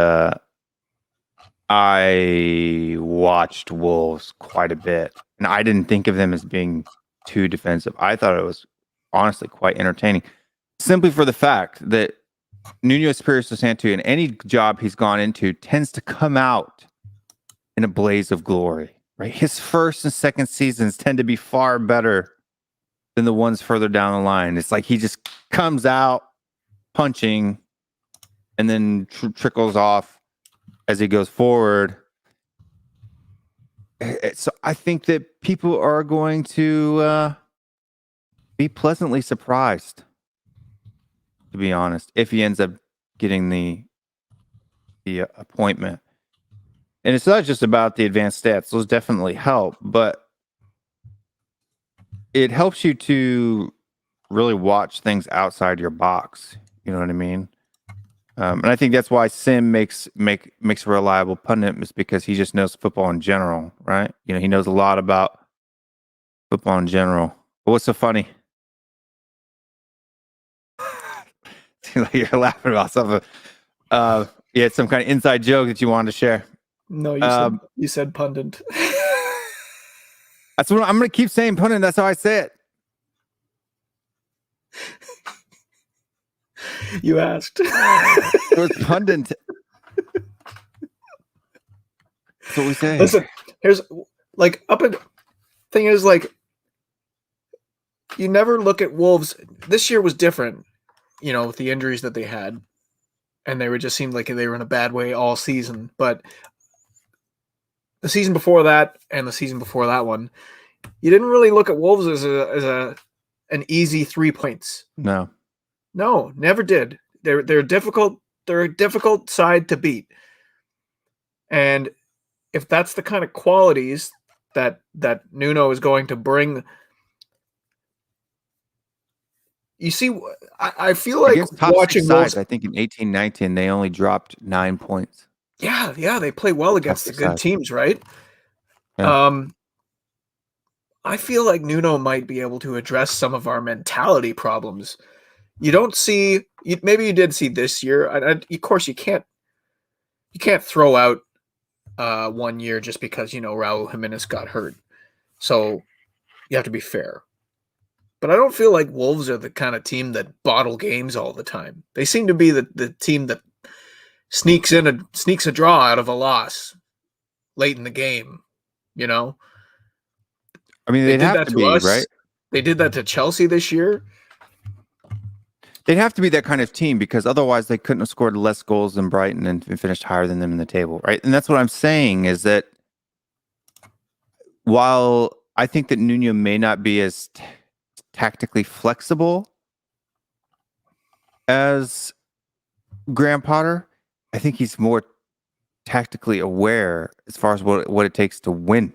I watched Wolves quite a bit, and I didn't think of them as being too defensive. I thought it was honestly quite entertaining, simply for the fact that Nuno Espirito Santo, in any job he's gone into, tends to come out in a blaze of glory, right? His first and second seasons tend to be far better than the ones further down the line. It's like he just comes out punching and then trickles off as he goes forward. So I think that people are going to be pleasantly surprised, to be honest, if he ends up getting the appointment. And it's not just about the advanced stats. Those definitely help, but it helps you to really watch things outside your box. You know what I mean? And I think that's why Sim makes a reliable pundit, is because he just knows football in general, right? He knows a lot about football in general. But what's so funny? You're laughing about something. You had some kind of inside joke that you wanted to share. No, you said pundit. That's what I'm going to keep saying, pundit. That's how I say it. You asked. It was pundit. That's what we say. Listen, here's thing is, like, you never look at Wolves. This year was different, with the injuries that they had, and they just seemed like they were in a bad way all season. But the season before that and the season before that one, you didn't really look at Wolves as an easy 3 points. No. No, never did. They're difficult. They're a difficult side to beat. And if that's the kind of qualities that Nuno is going to bring, you see, I feel like Against top watching six Wolves. sides, I think in 18-19 they only dropped 9 points. Yeah, they play well against the six good sides. teams, right? Yeah. I feel like Nuno might be able to address some of our mentality problems. You don't see, maybe you did see this year. Of course, you can't throw out 1 year just because Raul Jimenez got hurt. So you have to be fair. But I don't feel like Wolves are the kind of team that bottle games all the time. They seem to be the team that sneaks a draw out of a loss late in the game. I mean, they'd have to be, us. right? They did that to Chelsea this year. They'd have to be that kind of team because otherwise they couldn't have scored less goals than Brighton and finished higher than them in the table, right? And that's what I'm saying is that while I think that Nuno may not be as tactically flexible as Graham Potter, I think he's more tactically aware as far as what it takes to win.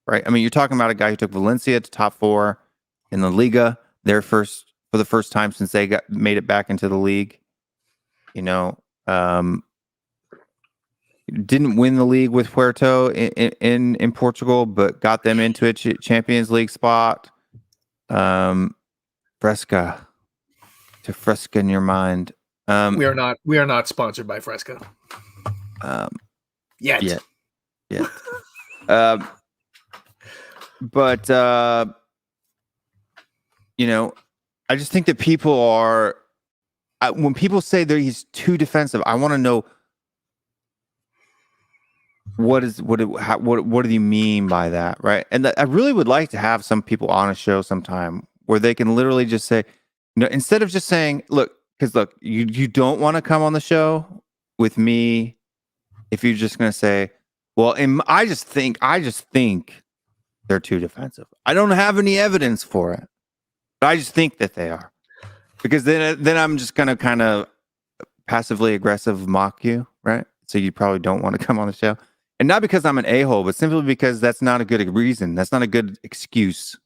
Right? I mean, you're talking about a guy who took Valencia to top 4 in the Liga, for the first time since they made it back into the league. Didn't win the league with Puerto in Portugal, but got them into a Champions League spot. Fresca in your mind. We are not sponsored by Fresca. Yet. But I just think that people are when people say that he's too defensive, I want to know what do you mean by that, right? And I really would like to have some people on a show sometime where they can literally just say, instead of just saying, look, you don't want to come on the show with me if you're just going to say, well, I just think they're too defensive. I don't have any evidence for it, but I just think that they are. Because then I'm just going to kind of passively aggressive mock you, right? So you probably don't want to come on the show. And not because I'm an a-hole, but simply because that's not a good reason. That's not a good excuse.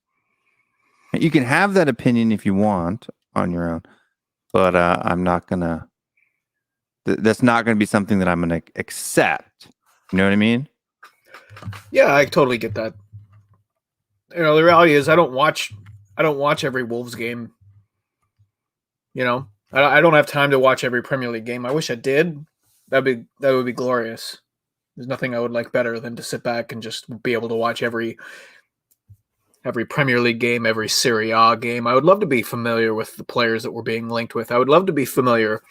You can have that opinion if you want on your own, but I'm not going to... That's not going to be something that I'm going to accept. You know what I mean? Yeah, I totally get that. The reality is I don't watch every Wolves game. I don't have time to watch every Premier League game. I wish I did. That would be glorious. There's nothing I would like better than to sit back and just be able to watch every Premier League game, every Serie A game. I would love to be familiar with the players that we're being linked with. I would love to be familiar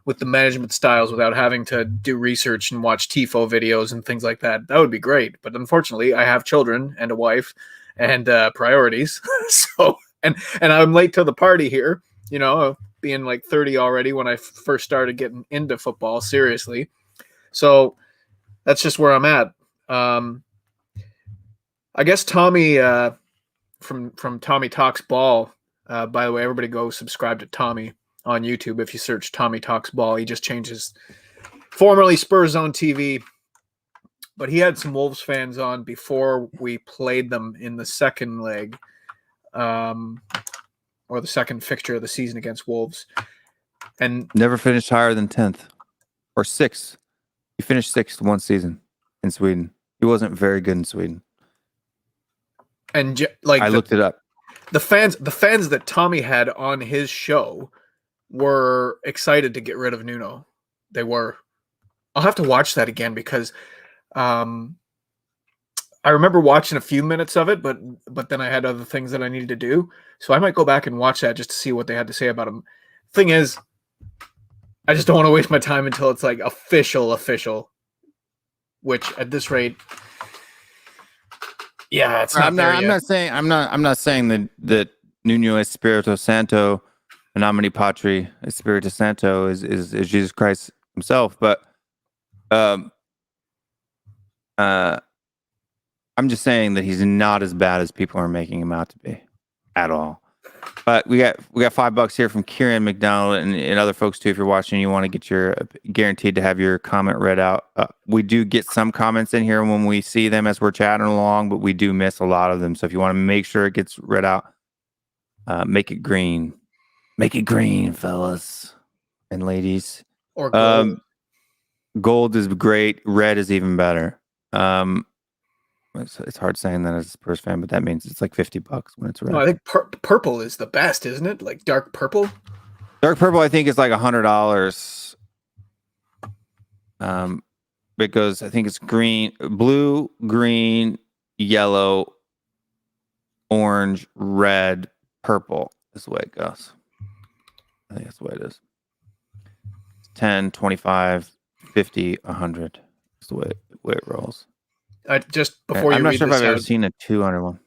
with the management styles without having to do research and watch TIFO videos and things like that. That would be great. But unfortunately, I have children and a wife and priorities. So, and I'm late to the party here, being like 30 already when I first started getting into football seriously. So that's just where I'm at. I guess Tommy from Tommy Talks Ball. By the way, everybody go subscribe to Tommy on YouTube. If you search Tommy Talks Ball, he just changes. Formerly Spurs Zone TV, but he had some Wolves fans on before we played them in the second leg, or the second fixture of the season against Wolves, and never finished higher than 10th or 6th. He finished 6th one season in Sweden. He wasn't very good in Sweden. And I looked it up. The fans that Tommy had on his show were excited to get rid of Nuno. They were. I'll have to watch that again because I remember watching a few minutes of it, but then I had other things that I needed to do. So I might go back and watch that just to see what they had to say about him. Thing is, I just don't want to waste my time until it's like official, which at this rate, yeah, it's not. I'm not saying that Nuno Espirito Santo, Nomini Patri Espirito Santo is Jesus Christ himself, but I'm just saying that he's not as bad as people are making him out to be at all. But we got $5 here from Kieran McDonald and other folks too. If you're watching, you want to get your guaranteed to have your comment read out. We do get some comments in here when we see them as we're chatting along, but we do miss a lot of them. So if you want to make sure it gets read out, make it green. Make it green, fellas and ladies. Or gold. Gold is great. Red is even better. It's hard saying that as a Spurs fan, but that means it's like $50 when it's red. No, I think purple is the best, isn't it? Like dark purple. Dark purple, I think, is like $100. Because I think it's green, blue, green, yellow, orange, red, purple is the way it goes. I think that's the way it is. 10, 25, 50, 100 is the way it rolls. Just before I'm you not read sure if this I've ever out, seen a 200 one.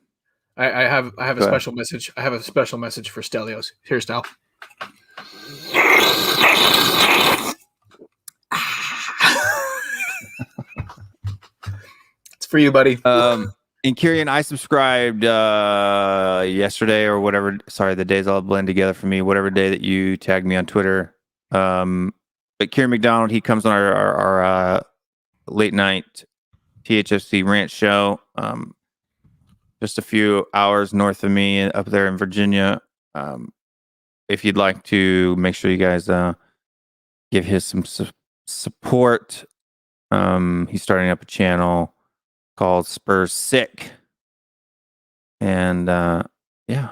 I have a Go special message. I have a special message for Stelios. Here's Stel. It's for you, buddy. And Kieran, I subscribed yesterday or whatever. Sorry, the days all blend together for me. Whatever day that you tagged me on Twitter. But Kieran McDonald, he comes on our late night THFC rant show. Just a few hours north of me up there in Virginia. If you'd like to make sure you guys give his some support. He's starting up a channel called Spurs Sick. And yeah,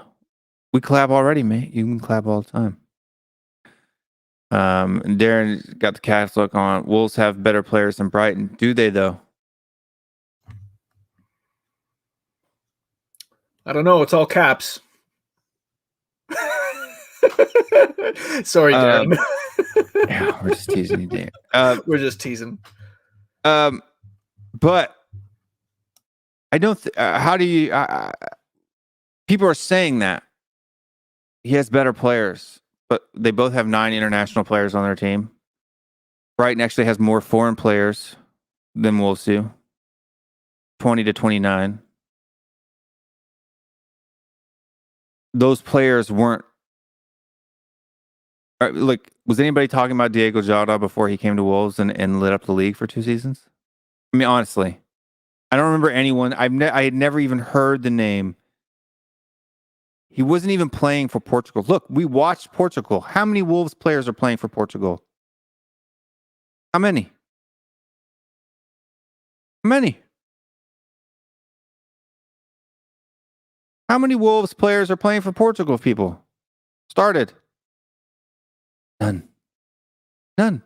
we collab already, mate. You can collab all the time. Darren got the cast look on. Wolves have better players than Brighton. Do they, though? I don't know. It's all caps. Sorry, Darren. Yeah, we're just teasing you, Dan. We're just teasing. But I don't. How do you? People are saying that he has better players, but they both have 9 international players on their team. Brighton actually has more foreign players than Wolves do. 20 to 29. Those players weren't. Like, was anybody talking about Diego Jota before he came to Wolves and lit up the league for 2 seasons? I mean, honestly, I don't remember anyone. I had never even heard the name. He wasn't even playing for Portugal. Look, we watched Portugal. How many Wolves players are playing for Portugal? How many? How many? How many Wolves players are playing for Portugal, people? Started. None. None.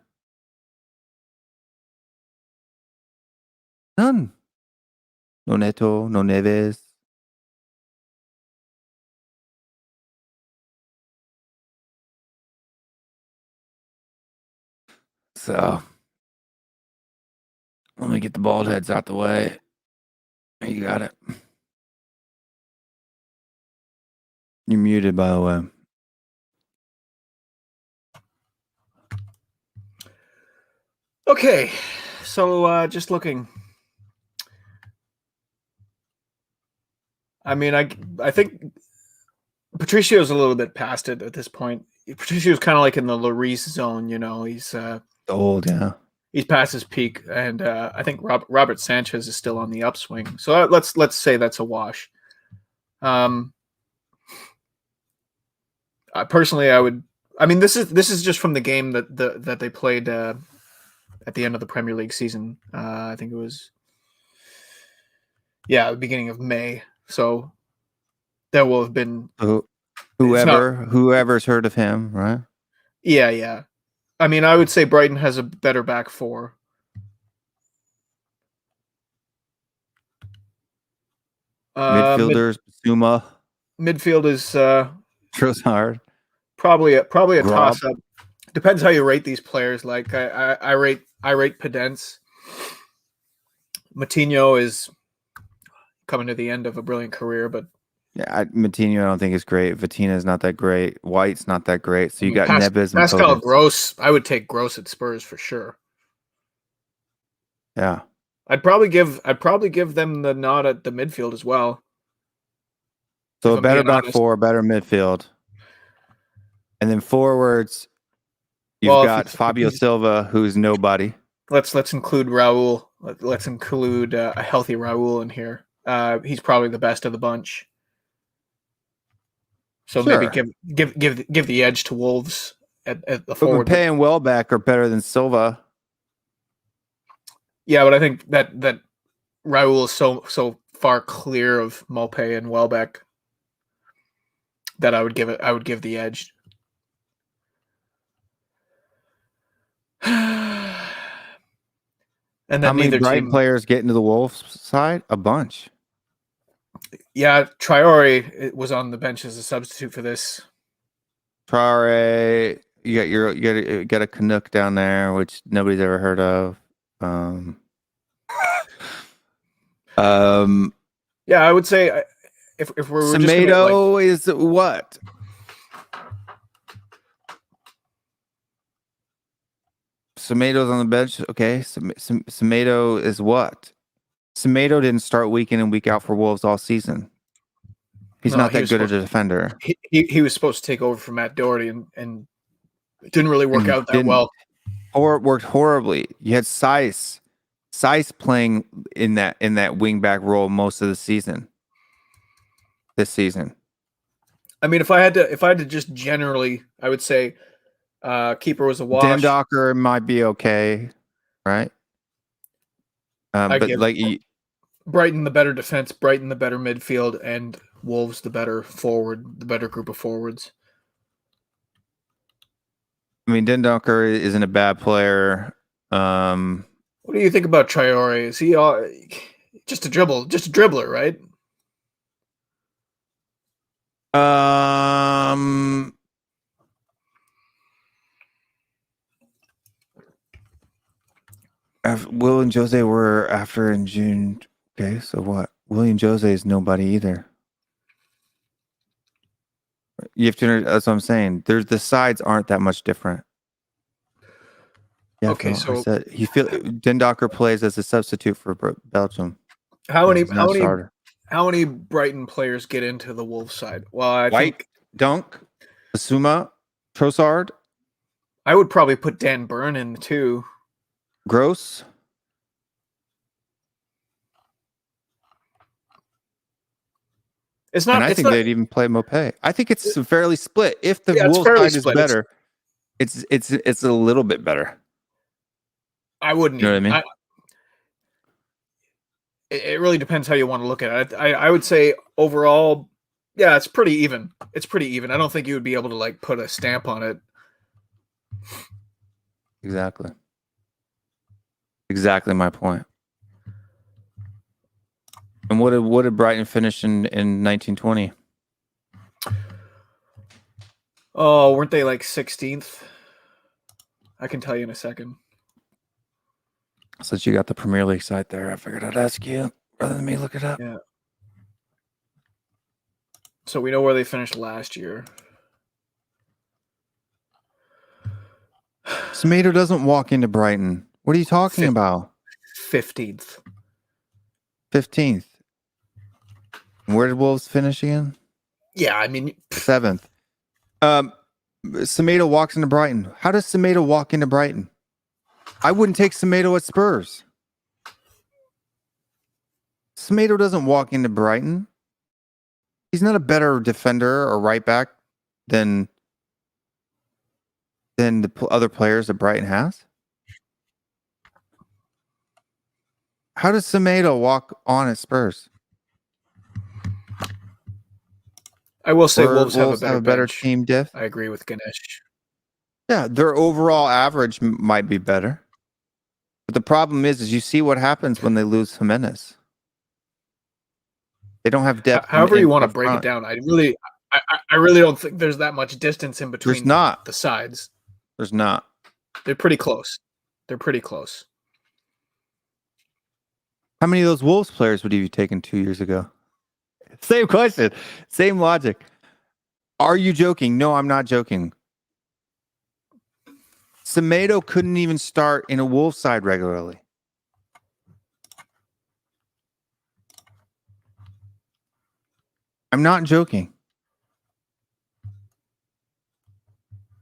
None. No Neto, no Neves. So, let me get the bald heads out the way. You got it. You're muted, by the way. Okay, so just looking. I mean, I think Patricio's a little bit past it at this point. Patricio's kind of like in the Lloris zone, you know. He's old, yeah. He's past his peak, and I think Robert Sanchez is still on the upswing. So let's say that's a wash. Personally, I would. I mean, this is just from the game that they played at the end of the Premier League season. I think it was, the beginning of May. So there will have been whoever's heard of him, right? Yeah. I mean, I would say Brighton has a better back four. Midfielders, Basuma. Midfield is Trossard. Probably a Grob. toss up. Depends how you rate these players. Like I rate Pedence. Matinho is coming to the end of a brilliant career, but Matinho I don't think is great. Vitina is not that great. White's not that great. So you got Neves and Pascal Foden. Gross. I would take Gross at Spurs for sure. Yeah. I'd probably give them the nod at the midfield as well. So If a I'm better being back honest. four, better midfield. And then forwards, you've Well, if got it's- Fabio Silva, who's nobody. Let's include Raul. Let's include a healthy Raul in here. He's probably the best of the bunch. So maybe Sure. give the edge to Wolves at the But forward. Mbappe and Welbeck are better than Silva. Yeah, but I think that Raul is so far clear of Maupay and Welbeck that I would give the edge. And then How many neither Brighton team. players get into the Wolves side? A bunch. Yeah, Traore was on the bench as a substitute for this. Traore, you got a Canuck down there, which nobody's ever heard of. Yeah, I would say if we're just gonna, Semedo is what? Semedo's on the bench. Okay, Semedo is what? Semedo didn't start week in and week out for Wolves all season. He's No, not he that was good a supposed defender. he was supposed to take over from Matt Doherty and it didn't really work And out that didn't. well. Worked horribly. You had Seiss playing in that wing back role most of the season. This season. I mean, if I had to just generally, I would say keeper was a wash. Dan Docker might be okay, right? But like Brighton the better defense, Brighton the better midfield, and Wolves the better forward, the better group of forwards. I mean, Dan Docker isn't a bad player. What do you think about Traore? Is he just a dribbler, right? Will and Jose were after in June. Okay, so what? William Jose is nobody either. You have to. That's what I'm saying. The sides aren't that much different. Yeah, Okay, so Den Docker plays as a substitute for Belgium. how many Brighton players get into the Wolves side? Well, I think Dunk, Basuma, Trossard. I would probably put Dan Burn in too. Gross. It's not. And I think they'd even play Maupay. I think it's fairly split. If the Wolves side is better, it's a little bit better. I wouldn't. You know what I mean? It really depends how you want to look at it. I would say overall, yeah, it's pretty even. It's pretty even. I don't think you would be able to like put a stamp on it. Exactly my point. And what did Brighton finish in 1920? Oh, weren't they like 16th? I can tell you in a second. Since you got the Premier League site there, I figured I'd ask you rather than me look it up. Yeah. So we know where they finished last year. Semedo doesn't walk into Brighton. What are you talking about? 15th. 15th. Where did Wolves finish again? Yeah, I mean 7th. Semedo walks into Brighton. How does Semedo walk into Brighton? I wouldn't take Semedo at Spurs. Semedo doesn't walk into Brighton. He's not a better defender or right back than the other players that Brighton has. How does Semedo walk on at Spurs? I will say Wolves have a better team diff. I agree with Ganesh. Yeah, their overall average might be better. But the problem is you see what happens when they lose Jimenez. They don't have depth. However you want to break it down, I really don't think there's that much distance in between the sides. There's not. They're pretty close. How many of those Wolves players would you have taken 2 years ago? Same question. Same logic. Are you joking? No, I'm not joking. Semedo couldn't even start in a Wolves side regularly. I'm not joking.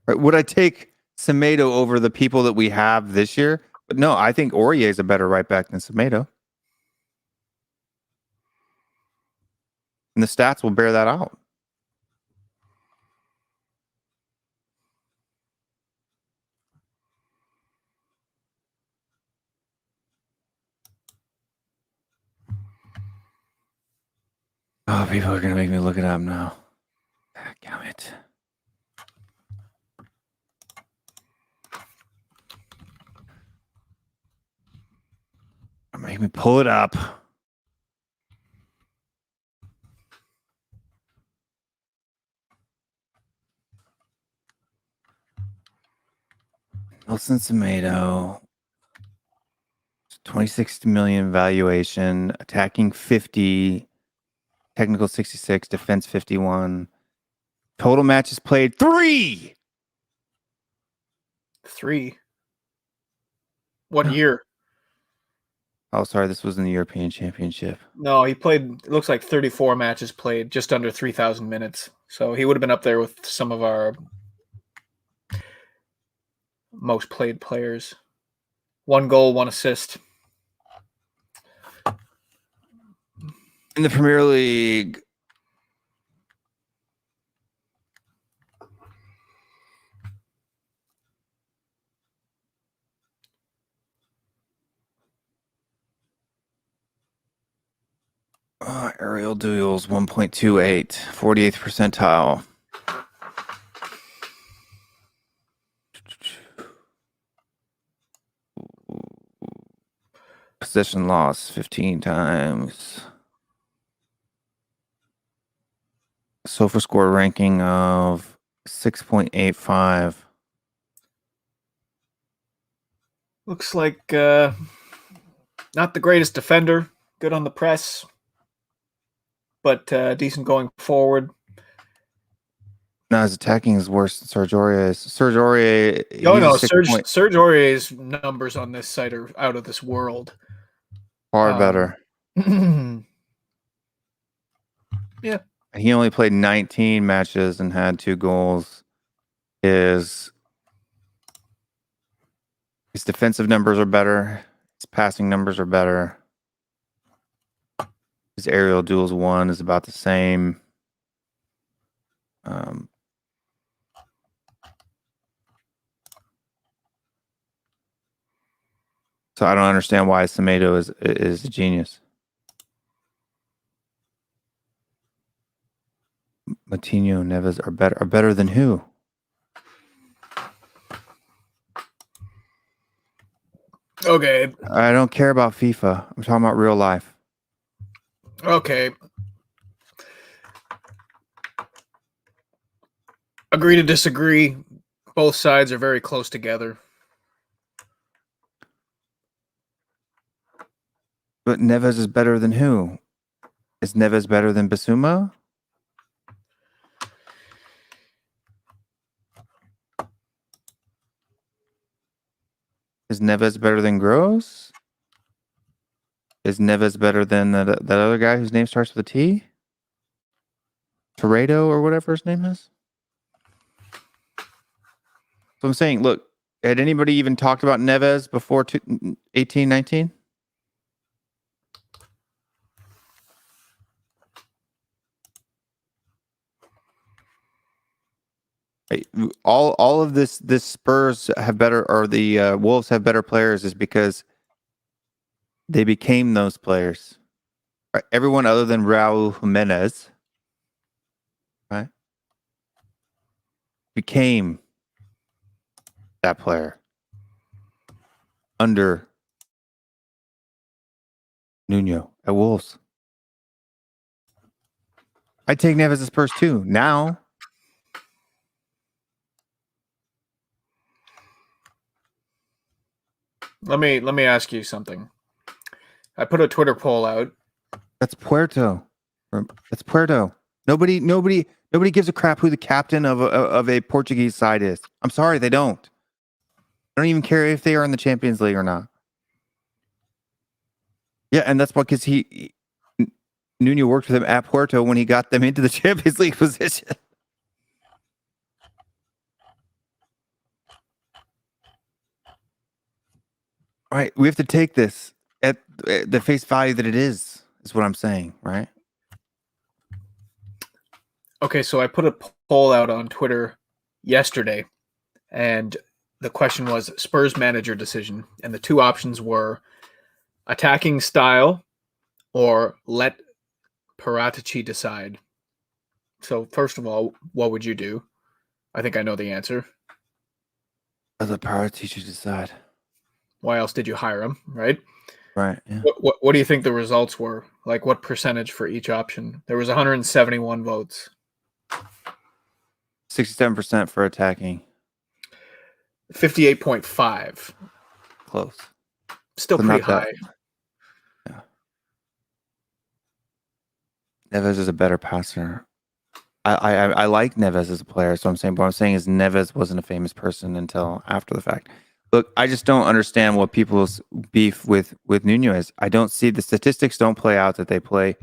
Right, would I take Semedo over the people that we have this year? But no, I think Aurier is a better right back than Semedo. And the stats will bear that out. Oh, people are going to make me look it up now. Damn it. Make me pull it up. Nelson Semedo. 26 million valuation. Attacking 50. Technical 66. Defense 51. Total matches played 3. 3. What year? Oh, sorry. This was in the European Championship. No, he played, it looks like 34 matches played, just under 3,000 minutes. So he would have been up there with some of our most played players. 1 goal, 1 assist. In the Premier League. Aerial duels 1.28, 48th percentile. Possession loss 15 times. SOFA score ranking of 6.85. Looks like not the greatest defender. Good on the press. But decent going forward. No, his attacking is worse than Serge Aurier's. Serge Aurier. Oh no, Serge Aurier's numbers on this site are out of this world. Far better. Yeah. He only played 19 matches and had 2 goals. His defensive numbers are better. His passing numbers are better. His aerial duels 1 is about the same. So I don't understand why Semedo is a genius. Matinho, Neves are better than who? Okay. I don't care about FIFA. I'm talking about real life. Okay. Agree to disagree. Both sides are very close together. But Neves is better than who? Is Neves better than Bissouma? Is Neves better than Gross? Is Neves better than that other guy whose name starts with a T? Torredo or whatever his name is? So I'm saying, look, had anybody even talked about Neves before 18-19? All of this Spurs have better, or the Wolves have better players, is because they became those players. Right? Everyone other than Raul Jimenez, right, became that player under Nuno at Wolves. I take Neves as Spurs too. Now, let me ask you something. I put a Twitter poll out. that's Puerto. That's Puerto. Nobody gives a crap who the captain of a Portuguese side is. I'm sorry, they don't. I don't even care if they are in the Champions League or not. Yeah, and that's because Nuno worked with him at Porto when he got them into the Champions League position. Right, we have to take this at the face value that it is what I'm saying, right? Okay, so I put a poll out on Twitter yesterday, and the question was Spurs manager decision, and the two options were attacking style or let Paratici decide. So first of all, what would you do? I think I know the answer. Let the Paratici decide. Why else did you hire him, right? Right. Yeah. What do you think the results were? Like what percentage for each option? There was 171 votes. 67% for attacking. 58.5. Close. Still But pretty not that- high. Yeah. Neves is a better passer. I like Neves as a player, so I'm saying, but what I'm saying is Neves wasn't a famous person until after the fact. Look, I just don't understand what people's beef with Nuno is. I don't see the statistics don't play out that they play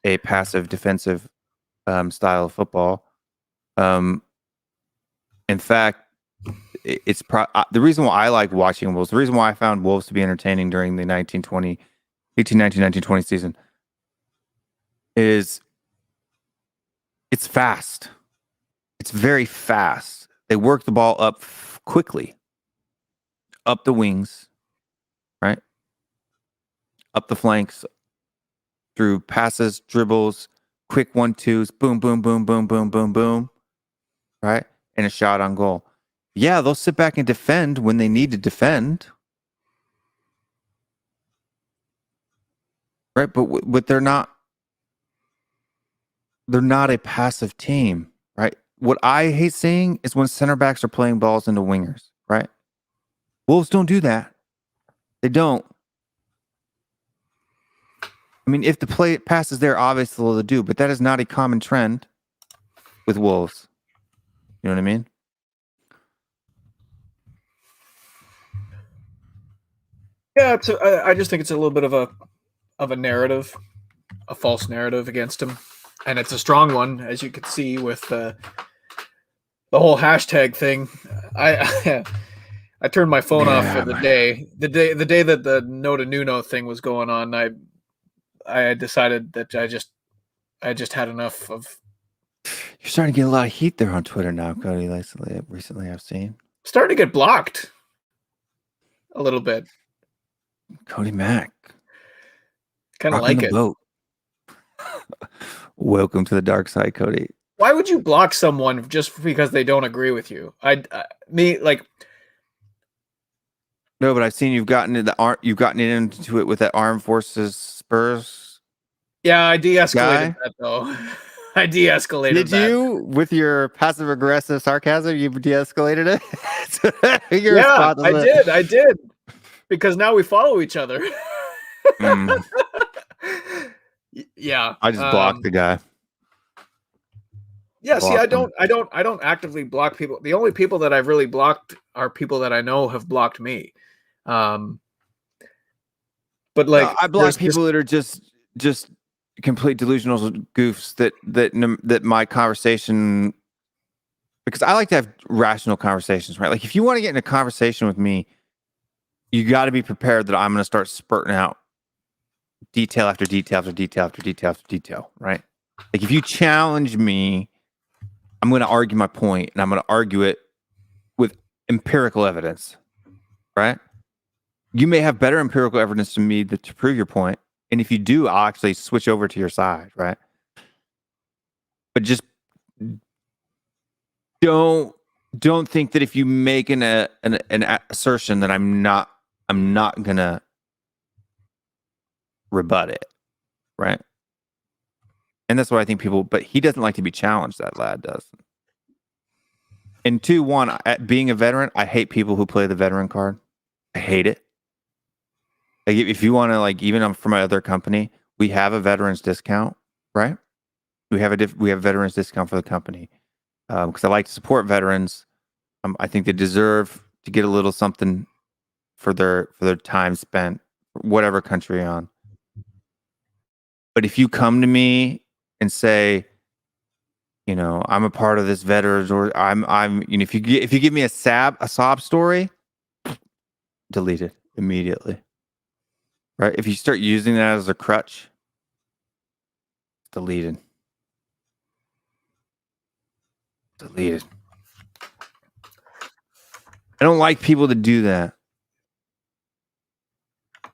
a passive defensive style of football. In fact, it's the reason why I like watching Wolves, the reason why I found Wolves to be entertaining during the 1920 season is it's fast. It's very fast. They work the ball up quickly. Up the wings, right? Up the flanks, through passes, dribbles, quick 1-2s, boom, boom, boom, boom, boom, boom, boom, right? And a shot on goal. Yeah, they'll sit back and defend when they need to defend, right? But they're not a passive team, right? What I hate seeing is when center backs are playing balls into wingers, right? Wolves don't do that. They don't. I mean, if the play passes there, obviously they'll do, but that is not a common trend with Wolves. You know what I mean? Yeah, I just think it's a little bit of a narrative, a false narrative against him, and it's a strong one, as you can see with the whole hashtag thing. I turned my phone off for the day that the No to Nuno thing was going on. I decided that I just had enough of. You're starting to get a lot of heat there on Twitter now, Cody. Recently, I've seen Starting to get blocked a little bit. Cody Mac. Kind of Rocking like the it. boat. Welcome to the dark side, Cody. Why would you block someone just because they don't agree with you? No, but I've seen you've gotten into it with that Armed Forces Spurs. Yeah, I de-escalated Guy? that though. I de-escalated Did that. you, with your passive aggressive sarcasm, you de-escalated it? Yeah, I did. Because now we follow each other. Yeah. I just blocked the guy. Yeah, see, I Block don't actively block people. The only people that I've really blocked are people that I know have blocked me. But like, I block people that are just complete delusional goofs that my conversation, because I like to have rational conversations, right? Like if you want to get in a conversation with me, you got to be prepared that I'm going to start spurting out detail after detail after detail after detail after detail, right? Like if you challenge me, I'm going to argue my point, and I'm going to argue it with empirical evidence, right? You may have better empirical evidence than me to prove your point, and if you do, I'll actually switch over to your side, right? But just don't think that if you make an assertion that I'm not gonna rebut it, right? And that's what I think people. But he doesn't like to be challenged. That lad does. And 2-1, at being a veteran, I hate people who play the veteran card. I hate it. Like if you want to, like, even from my other company, we have a veterans discount, right? We have veterans discount for the company because I like to support veterans. I think they deserve to get a little something for their time spent, whatever country on. But if you come to me and say, you know, I'm a part of this veterans, or I'm, you know, if you give me a sob story, delete it immediately. Right? If you start using that as a crutch, deleted. Deleted. I don't like people to do that.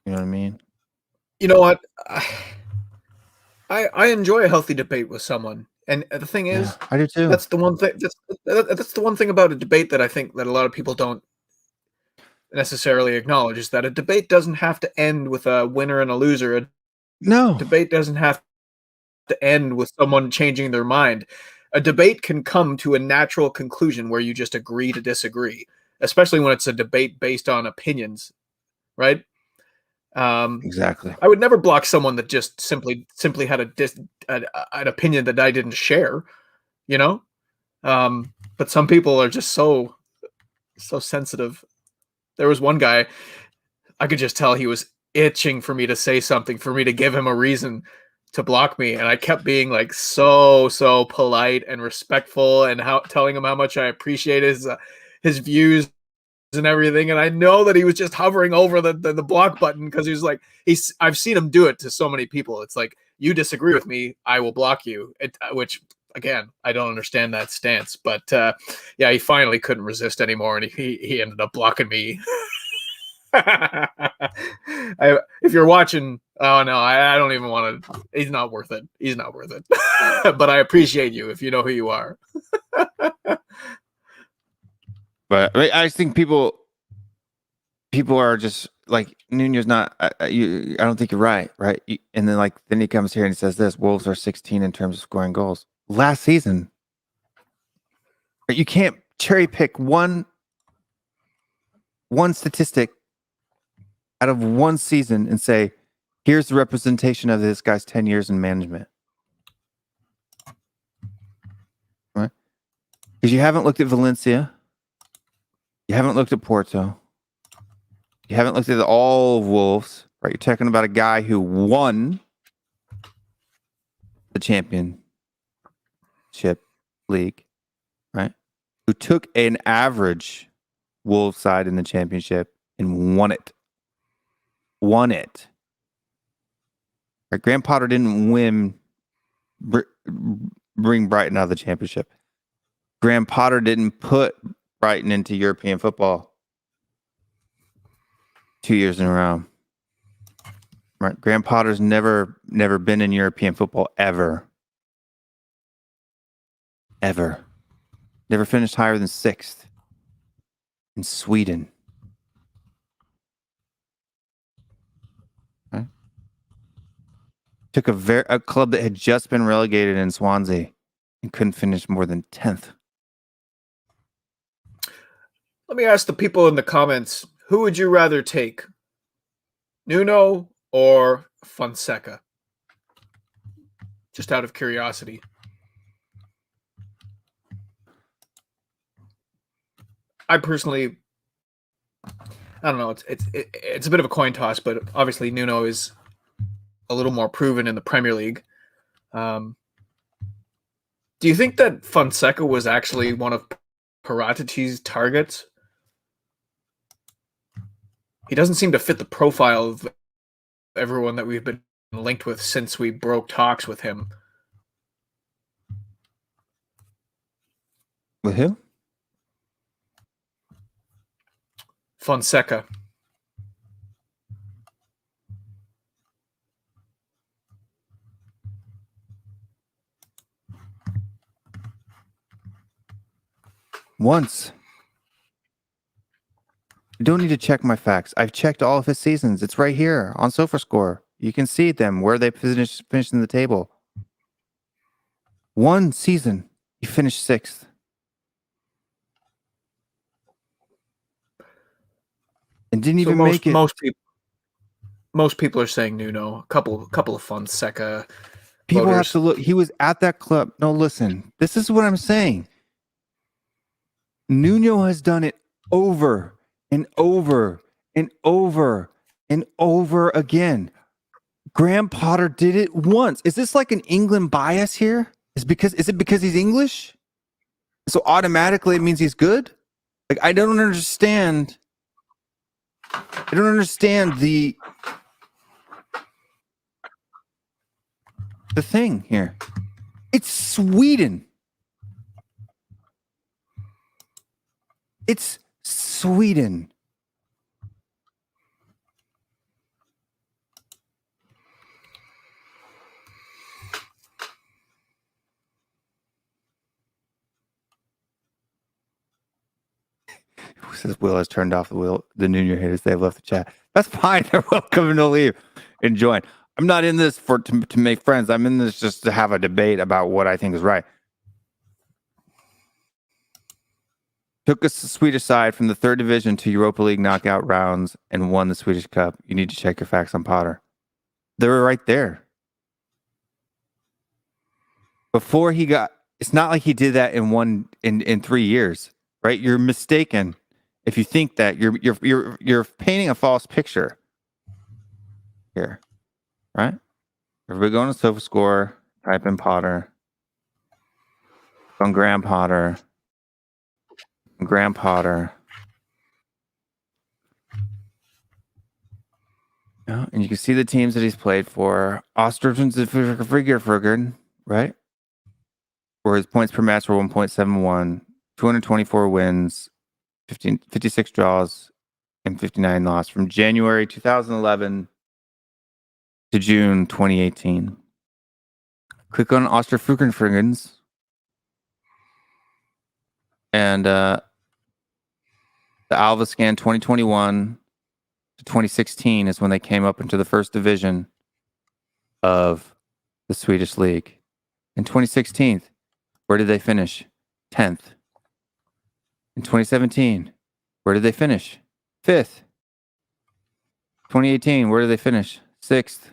You know what I mean? You know what? I enjoy a healthy debate with someone, and the thing is, I do too. that's the one thing. That's the one thing about a debate that I think that a lot of people don't necessarily acknowledge is that a debate doesn't have to end with a winner and a loser. A No. debate doesn't have to end with someone changing their mind. A debate can come to a natural conclusion where you just agree to disagree, especially when it's a debate based on opinions, right? Exactly. I would never block someone that just simply had an opinion that I didn't share, you know. But some people are just so sensitive. There was one guy, I could just tell he was itching for me to say something, for me to give him a reason to block me, and I kept being like so polite and respectful, and telling him how much I appreciate his views and everything. And I know that he was just hovering over the block button because he was like, I've seen him do it to so many people. It's like, you disagree with me, I will block you. Which again, I don't understand that stance, but yeah, he finally couldn't resist anymore, and he ended up blocking me. If you're watching, oh no, I don't even want to. He's not worth it. He's not worth it. But I appreciate you if you know who you are. But I think people are just like, Nuno's not. I don't think you're right. And then he comes here and he says this: Wolves are 16 in terms of scoring goals last season. You can't cherry pick one statistic out of one season and say, here's the representation of this guy's 10 years in management. Right? Because you haven't looked at Valencia. You haven't looked at Porto. You haven't looked at all of Wolves. Right? You're talking about a guy who won the championship league. Right? Who took an average Wolves side in the championship and won it. Won it. Right? Graham Potter didn't bring Brighton out of the championship. Graham Potter didn't put Brighton into European football 2 years in a row. Right? Graham Potter's never been in European football ever. Ever. Never finished higher than 6th in Sweden. Took a club that had just been relegated in Swansea and couldn't finish more than 10th. Let me ask the people in the comments, who would you rather take? Nuno or Fonseca? Just out of curiosity. I personally, I don't know, it's a bit of a coin toss, but obviously Nuno is a little more proven in the Premier League. Do you think that Fonseca was actually one of Paratici's targets? He doesn't seem to fit the profile of everyone that we've been linked with since we broke talks with him. With who? Fonseca. Once. You don't need to check my facts. I've checked all of his seasons. It's right here on SofaScore. You can see them, where they finished in the table. One season, he finished 6th. And didn't even make it. Most people are saying Nuno. A couple of Fonseca. People voters. have to look. He was at that club. No, listen. This is what I'm saying. Nuno has done it over and over and over and over again. Graham Potter did it once. Is this like an England bias here? Is it because he's English? So automatically it means he's good? Like I don't understand. I don't understand the thing here. It's Sweden. It's Sweden. Says Will has turned off the New Year haters. They've left the chat. That's fine. They're welcome to leave and join. I'm not in this to make friends. I'm in this just to have a debate about what I think is right. Took us the Swedish side from the third division to Europa League knockout rounds and won the Swedish Cup. You need to check your facts on Potter. They were right there. Before he got, it's not like he did that in 3 years, right? You're mistaken if you think that you're painting a false picture here, right? Everybody go on to SofaScore, type in Potter, on Graham Potter. Graham Potter. Yeah, and you can see the teams that he's played for. Ostersundsfriggerfriggen, right? Where his points per match were 1.71, 224 wins, 56 draws, and 59 losses from January 2011 to June 2018. Click on Osterfriggerfriggens. And the Alva Scan 2021 to 2016 is when they came up into the first division of the Swedish League. In 2016, where did they finish? 10th. In 2017, where did they finish? 5th. 2018, where did they finish? 6th.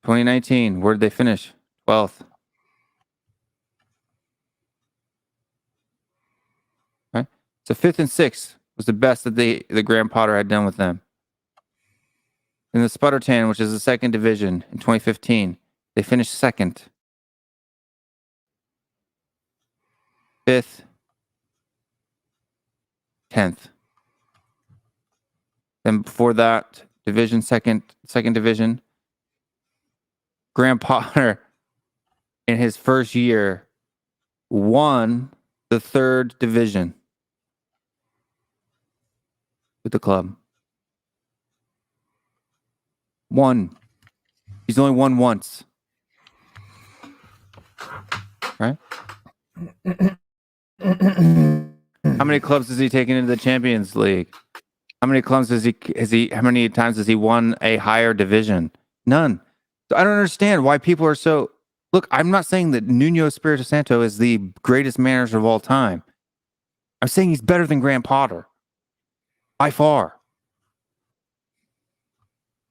2019, where did they finish? 12th. So 5th and 6th was the best that the Graham Potter had done with them. In the Sputtertan, which is the second division, in 2015, they finished 2nd. 5th. 10th. Then before that, second division, Graham Potter, in his first year, won the third division with the club. Won. He's only won once. Right? How many clubs has he taken into the Champions League? How many clubs how many times has he won a higher division? None. So I don't understand why people are so. Look, I'm not saying that Nuno Espirito Santo is the greatest manager of all time. I'm saying he's better than Graham Potter. By far.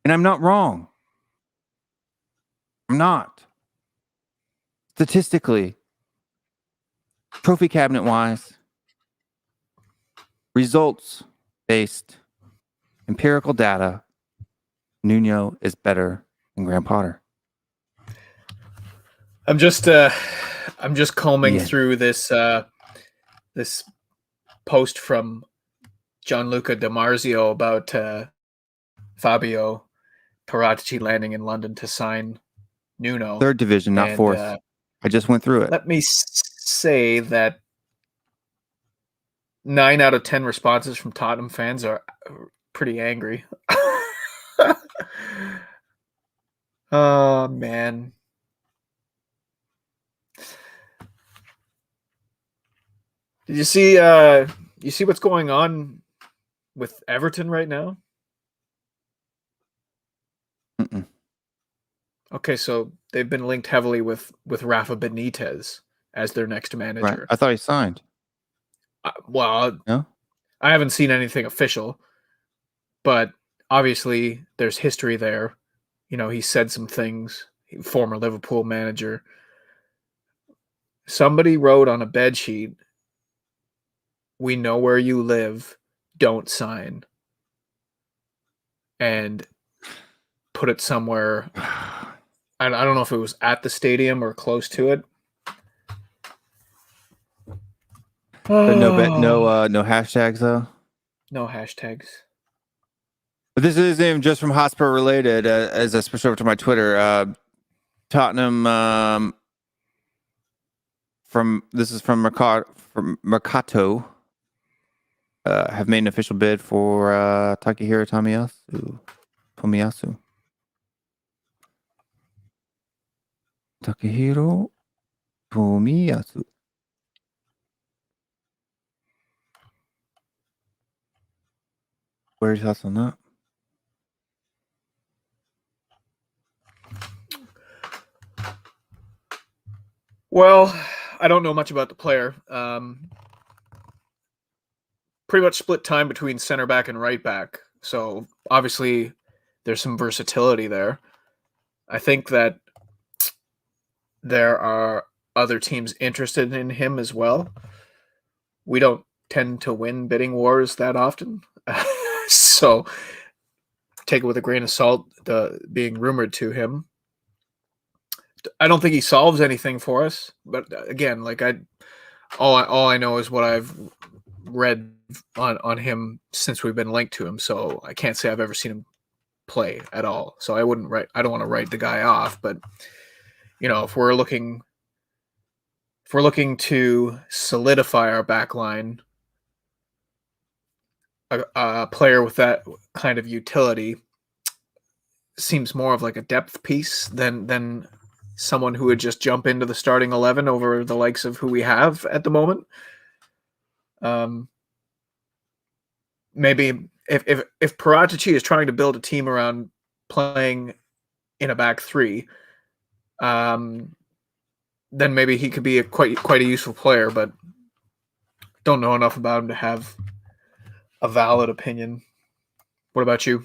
And I'm not wrong. I'm not. Statistically, trophy cabinet wise, results based, empirical data, Nuno is better than Graham Potter. I'm just combing through this this post from Gianluca Di Marzio about Fabio Paratici landing in London to sign Nuno. Third division, not fourth. I just went through it. Let me say that 9 out of 10 responses from Tottenham fans are pretty angry. Oh, man. Did you see what's going on with Everton right now? Mm-mm. Okay, so they've been linked heavily with Rafa Benitez as their next manager. Right. I thought he signed. Well, no? I haven't seen anything official, but obviously there's history there. You know, he said some things. Former Liverpool manager. Somebody wrote on a bedsheet, "We know where you live. Don't sign." And put it somewhere. I don't know if it was at the stadium or close to it. But no hashtags though. No hashtags. But this isn't even just from Hotspur related. As I switch over to my Twitter, Tottenham. This is from Mercato. Have made an official bid for Takehiro Tomiyasu. Takehiro Tomiyasu. What are your thoughts on that? Well, I don't know much about the player. Pretty much split time between center back and right back. So obviously there's some versatility there. I think that there are other teams interested in him as well. We don't tend to win bidding wars that often. So take it with a grain of salt, being rumored to him. I don't think he solves anything for us, but again, like all I know is what I've read on him since we've been linked to him. So I can't say I've ever seen him play at all. So I don't want to write the guy off, but you know, if we're looking to solidify our back line, a player with that kind of utility seems more of like a depth piece than someone who would just jump into the starting 11 over the likes of who we have at the moment. Maybe if Paratici is trying to build a team around playing in a back three, then maybe he could be quite a useful player, but don't know enough about him to have a valid opinion. What about you?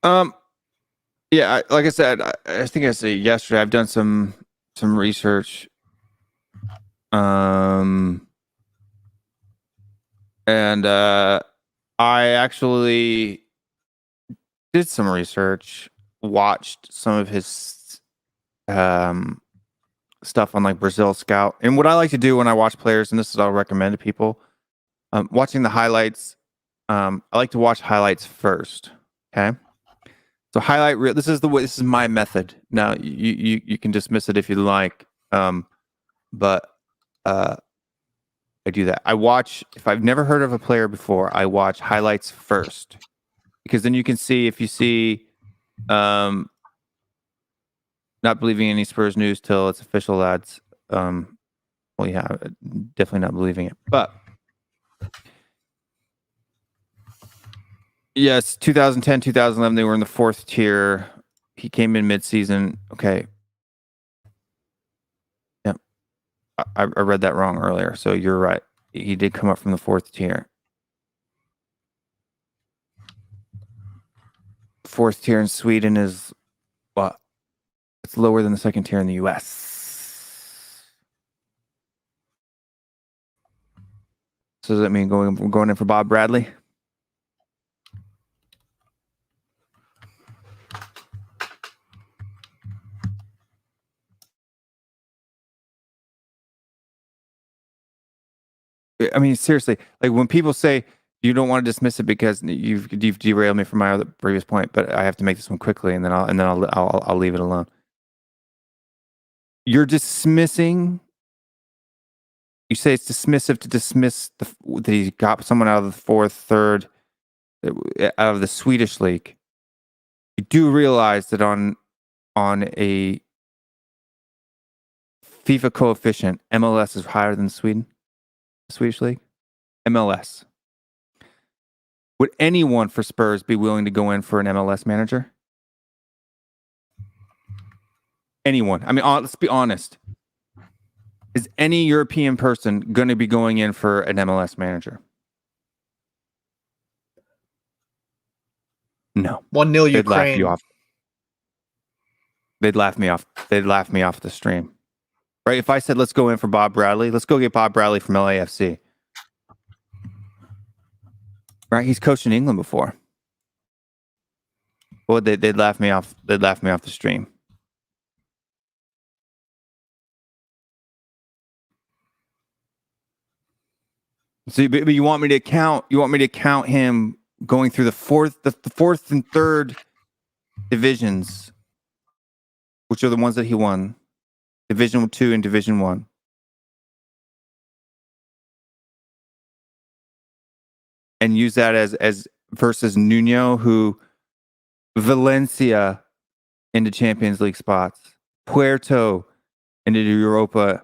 Yeah, like I said, I think I said yesterday, I've done some research. And I actually did some research, watched some of his stuff on like Brazil Scout. And what I like to do when I watch players, and this is what I'll recommend to people, watching the highlights. I like to watch highlights first. Okay. So highlight reel. This is my method. Now you can dismiss it if you like, but I do that. I watch, if I've never heard of a player before, I watch highlights first, because then you can see, if you see, not believing any Spurs news till it's official, lads. Well, yeah, definitely not believing it, but. Yes, 2010, 2011, they were in the 4th tier. He came in mid-season. Okay. Yep. I read that wrong earlier, so you're right. He did come up from the 4th tier. 4th tier in Sweden is what? It's lower than the 2nd tier in the US. So does that mean we're going in for Bob Bradley? I mean, seriously, like when people say you don't want to dismiss it because you've derailed me from my other previous point, but I have to make this one quickly, and then I'll leave it alone. You're dismissing. You say it's dismissive to dismiss that he got someone out of the 4th, 3rd, out of the Swedish league. You do realize that on a FIFA coefficient, MLS is higher than Sweden. Swedish league, MLS. Would anyone for Spurs be willing to go in for an MLS manager? Anyone? I mean, let's be honest. Is any European person going to be going in for an MLS manager? No. 1-0 Ukraine. They'd laugh you off. They'd laugh me off. They'd laugh me off the stream. Right? If I said, let's go in for Bob Bradley, let's go get Bob Bradley from LAFC. Right? He's coached in England before. Well, they'd laugh me off. They'd laugh me off the stream. So, but you want me to count? You want me to count him going through the fourth and third divisions, which are the ones that he won, Division 2 and Division 1. And use that as versus Nuno, who Valencia into Champions League spots, Puerto into Europa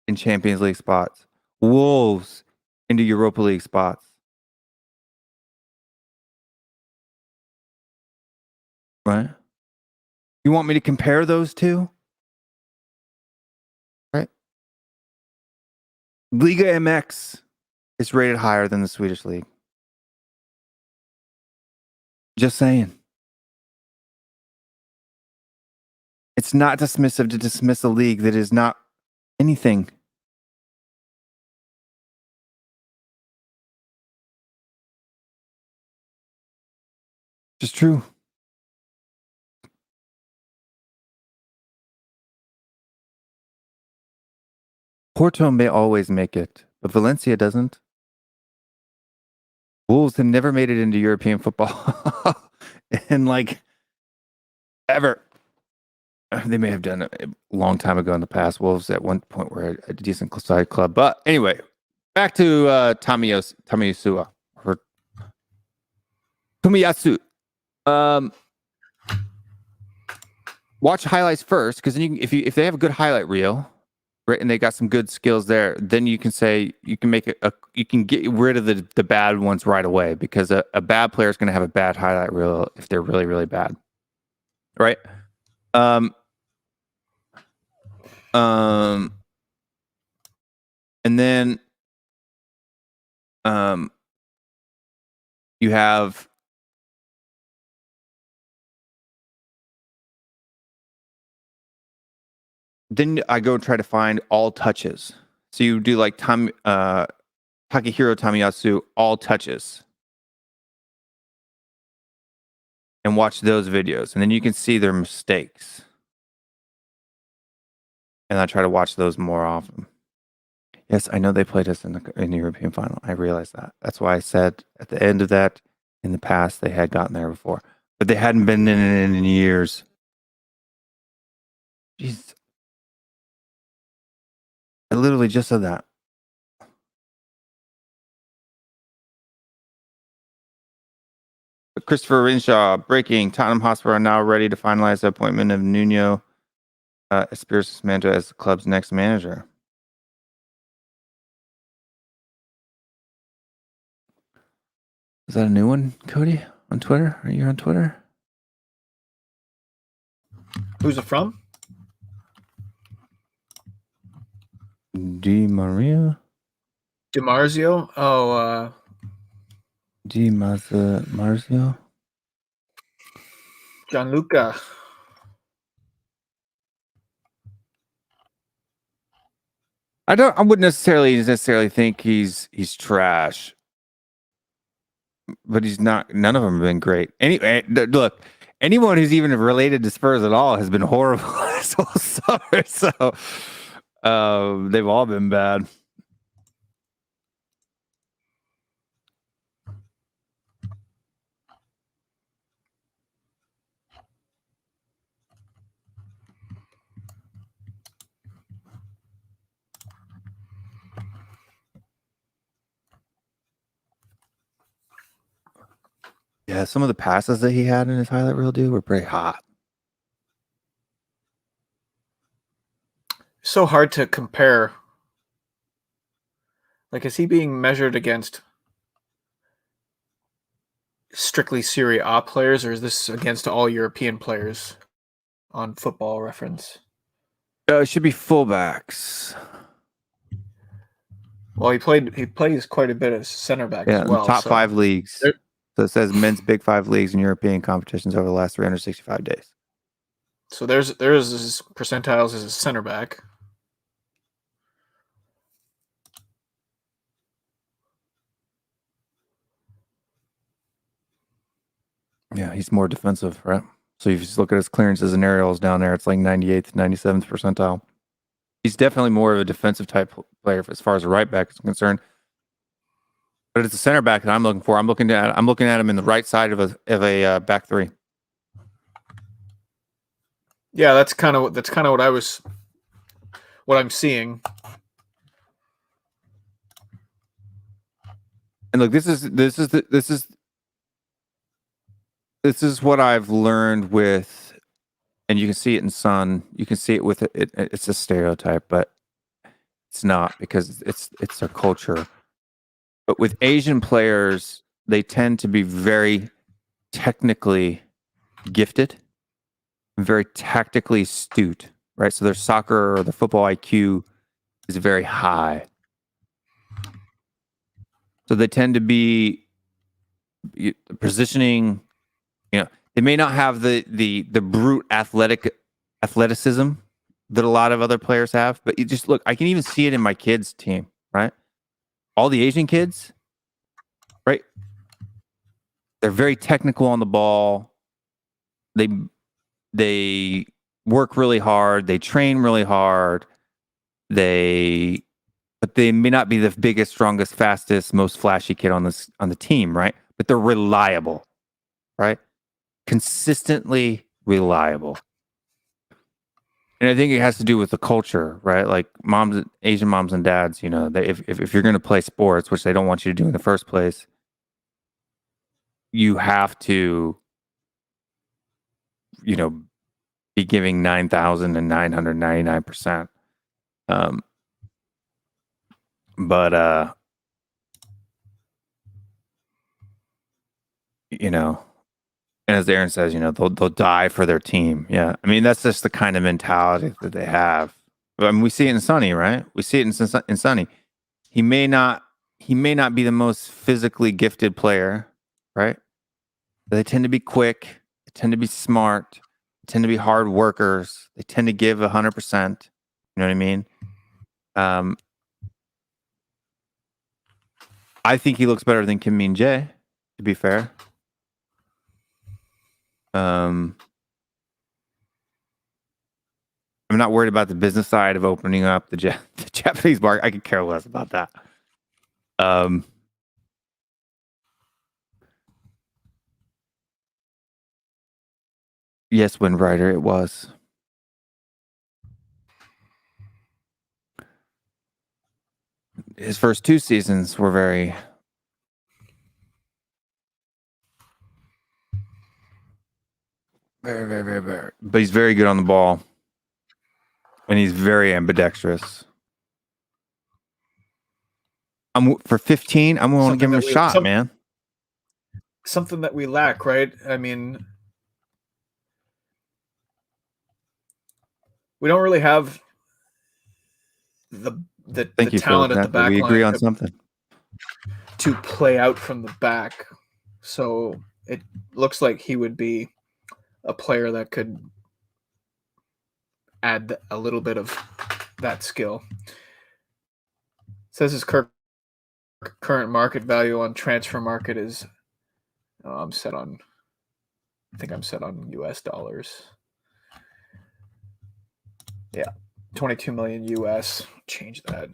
in Champions League spots, Wolves into Europa League spots. Right? You want me to compare those two? Right? Liga MX is rated higher than the Swedish league. Just saying. It's not dismissive to dismiss a league that is not anything. Just true. Porto may always make it, but Valencia doesn't. Wolves have never made it into European football in like ever. They may have done it a long time ago in the past. Wolves at one point were a decent side club. But anyway, back to Tomiyasu. Or Tomiyasu. Watch highlights first, because then you can, if they have a good highlight reel, right, and they got some good skills there, then you can say you can make you can get rid of the bad ones right away, because a bad player is going to have a bad highlight reel if they're really, really bad, right? And then you have then I go and try to find all touches. So you do like Takehiro Tomiyasu all touches, and watch those videos, and then you can see their mistakes. And I try to watch those more often. Yes, I know they played us in the European final. I realize that. That's why I said at the end of that, in the past, they had gotten there before. But they hadn't been in it in years. Jeez. I literally just said that. Christopher Rinshaw, breaking. Tottenham Hotspur are now ready to finalize the appointment of Nuno Espirito Santo as the club's next manager. Is that a new one, Cody? On Twitter? Are you on Twitter? Who's it from? Di Maria? DiMarzio? Oh, Di Marzio? Gianluca. I wouldn't necessarily think he's trash. But he's not. None of them have been great. Anyway, look, anyone who's even related to Spurs at all has been horrible this whole summer. So they've all been bad. Yeah, some of the passes that he had in his highlight reel, dude, were pretty hot. So hard to compare. Like, is he being measured against strictly Serie A players, or is this against all European players on Football Reference? It should be fullbacks. Well, he plays quite a bit as center back as well. Top 5 leagues. So it says men's big 5 leagues in European competitions over the last 365 days. So there's his percentiles as a center back. Yeah, he's more defensive, right? So if you just look at his clearances and aerials down there, it's like 98th, 97th percentile. He's definitely more of a defensive type player as far as a right back is concerned. But it's a center back that I'm looking for. I'm looking at him in the right side of a back three. Yeah, that's kind of what I'm seeing. And look, this is what I've learned with, and you can see it in Son. You can see it with it. It's a stereotype, but it's not, because it's their culture. But with Asian players, they tend to be very technically gifted, very tactically astute, right? So their soccer or the football IQ is very high. So they tend to be positioning. You know, they may not have the brute athleticism that a lot of other players have, but you just look. I can even see it in my kids' team, right? All the Asian kids, right? They're very technical on the ball. They work really hard. They train really hard. But they may not be the biggest, strongest, fastest, most flashy kid on the team, right? But they're reliable, right? Consistently reliable. And I think it has to do with the culture, right? Like Asian moms and dads, you know, if you're going to play sports, which they don't want you to do in the first place, you have to, you know, be giving 9,999%. But you know, and as Aaron says, you know, they'll die for their team. Yeah, I mean, that's just the kind of mentality that they have. I mean, we see it in Sonny, right? We see it in Sonny. He may not be the most physically gifted player, right? But they tend to be quick. They tend to be smart. They tend to be hard workers. They tend to give 100%. You know what I mean? I think he looks better than Kim Min-jae, to be fair. I'm not worried about the business side of opening up the Japanese market. I could care less about that. Yes, Windwriter, it was. His first 2 seasons were very... Very, very, very, very. But he's very good on the ball. And he's very ambidextrous. For 15, I'm willing to give him a shot, man. Something that we lack, right? I mean, we don't really have the talent at the back line. We agree on something. To play out from the back. So it looks like he would be a player that could add a little bit of that skill. It says his current market value on transfer market is I'm set on US dollars. Yeah, 22 million US. Change that.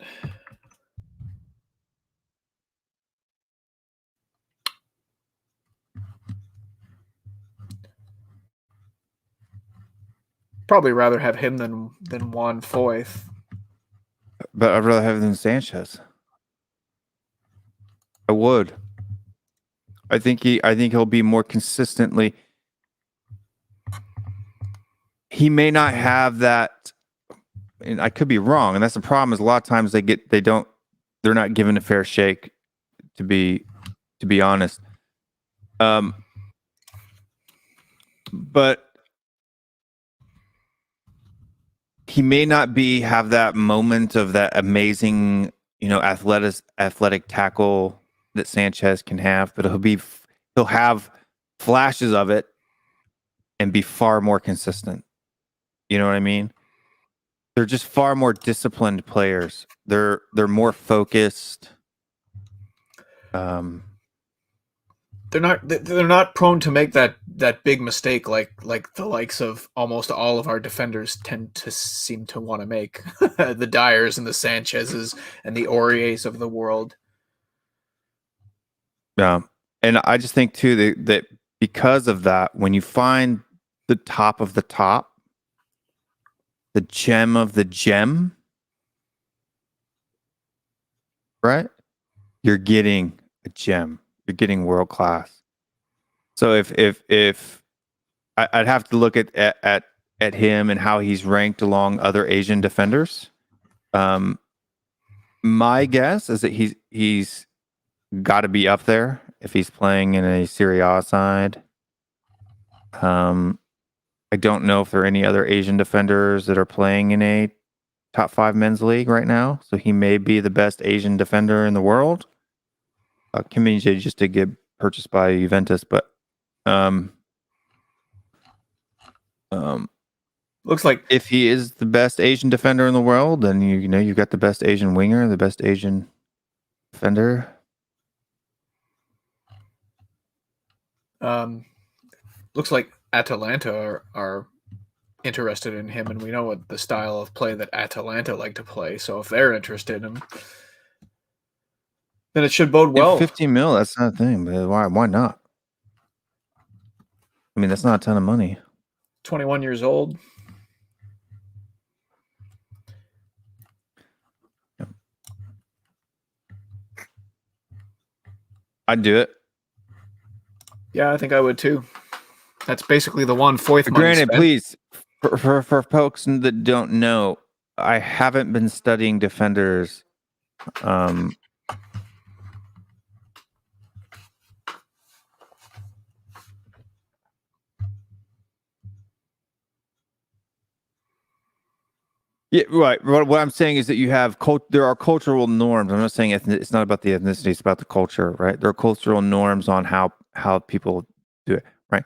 Probably rather have him than Juan Foyth. But I'd rather have him than Sanchez. I would. I think he'll be more consistently. He may not have that, and I could be wrong, and that's the problem. Is a lot of times they're not given a fair shake. To be honest, but he may not have that moment of that amazing, you know, athletic tackle that Sanchez can have, but he'll have flashes of it and be far more consistent. You know what I mean? They're just far more disciplined players. They're more focused. they're not prone to make that big mistake like the likes of almost all of our defenders tend to seem to want to make. The Dyers and the Sanchez's and the Auriers of the world. Yeah. And I just think too that because of that, when you find the top of the top, the gem of the gem, right? You're getting a gem. You're getting world class. So if I'd have to look at him and how he's ranked along other Asian defenders. My guess is that he's got to be up there if he's playing in a Serie A side. I don't know if there are any other Asian defenders that are playing in a top 5 men's league right now. So he may be the best Asian defender in the world. Kim Min-jae just did get purchased by Juventus, but looks like if he is the best Asian defender in the world, then you know you've got the best Asian winger, the best Asian defender. Looks like Atalanta are interested in him, and we know what the style of play that Atalanta like to play. So if they're interested in him, then it should bode well. 50 mil, that's not a thing, but why not? I mean, that's not a ton of money. 21 years old. I'd do it. Yeah, I think I would too. That's basically the one fourth. Granted, please, for folks that don't know, I haven't been studying defenders. Yeah, right. What I'm saying is that you have there are cultural norms. I'm not saying it's not about the ethnicity; it's about the culture, right? There are cultural norms on how people do it, right?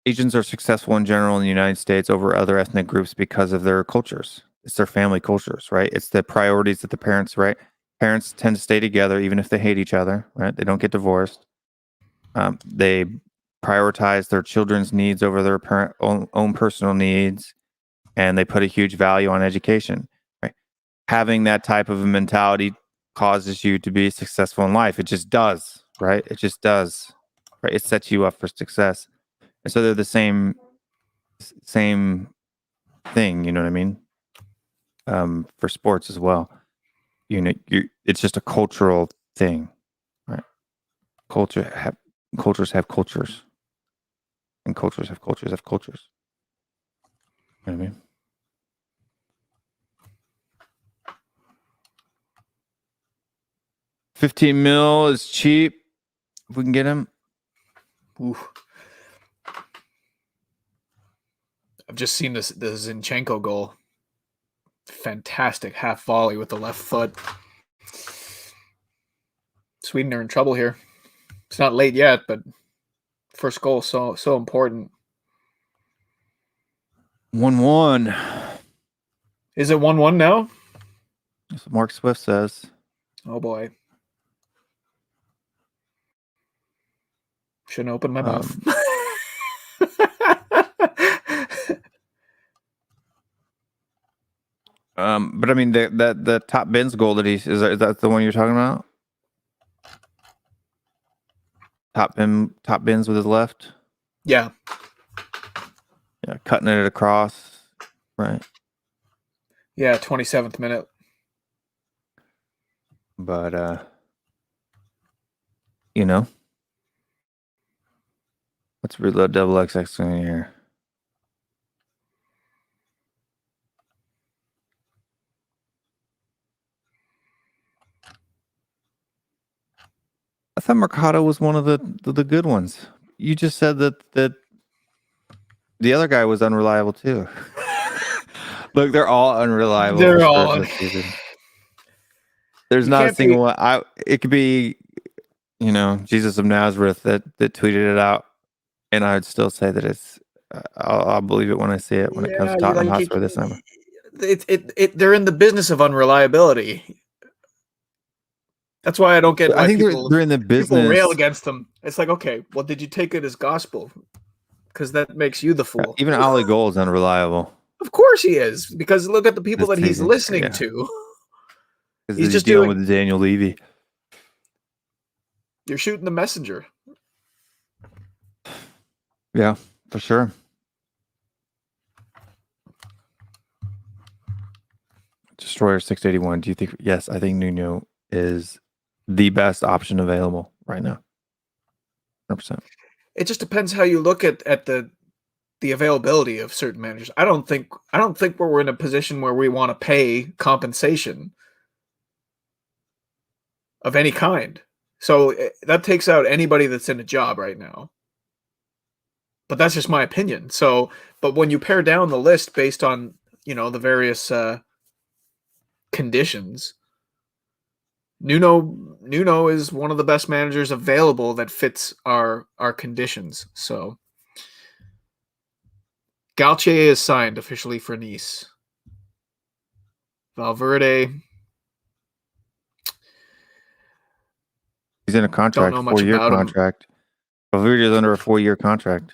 Asians are successful in general in the United States over other ethnic groups because of their cultures. It's their family cultures, right? It's the priorities that the parents, right? Parents tend to stay together even if they hate each other, right? They don't get divorced. They prioritize their children's needs over their own personal needs. And they put a huge value on education. Right? Having that type of a mentality causes you to be successful in life. It just does, right? It just does, right? It sets you up for success. And so they're the same thing. You know what I mean? For sports as well. You know, it's just a cultural thing, right? Cultures have cultures, and cultures have cultures have cultures. You know what I mean? 15 mil is cheap if we can get him. Ooh. I've just seen the Zinchenko goal. Fantastic half volley with the left foot. Sweden are in trouble here. It's not late yet, but first goal so important. 1-1. Is it 1-1 now? That's what Mark Swift says. Oh boy. Shouldn't open my mouth. But I mean the top Ben's goal that is that the one you're talking about? Top Ben's with his left. Yeah. Yeah, cutting it across, right? Yeah, 27th minute. But you know, let's reload double XX in here. I thought Mercado was one of the good ones. You just said that the other guy was unreliable too. Look, they're all unreliable. They're all. There's not a single one. It could be, you know, Jesus of Nazareth that tweeted it out, and I'd still say that it's. I'll believe it when I see it. When it comes to Tottenham Hotspur this summer, they're in the business of unreliability. That's why I don't get. I think they're in the business. People rail against them. It's like, okay, well, did you take it as gospel? Because that makes you the fool. Even Ali Gold is unreliable. Of course he is, because look at the people This that he's season, listening yeah. to. Because He's he's just dealing doing- with Daniel Levy. You're shooting the messenger. Yeah, for sure. Destroyer 681. Do you think? Yes, I think Nuno is the best option available right now. 100%. It just depends how you look at the availability of certain managers. I don't think we're in a position where we want to pay compensation of any kind. So that takes out anybody that's in a job right now. But that's just my opinion. So, but when you pare down the list based on, the various conditions, Nuno is one of the best managers available that fits our conditions. So Galtier is signed officially for Nice. Valverde, He's in a contract, know much 4-year about him. contract. Valverde is under a 4-year contract.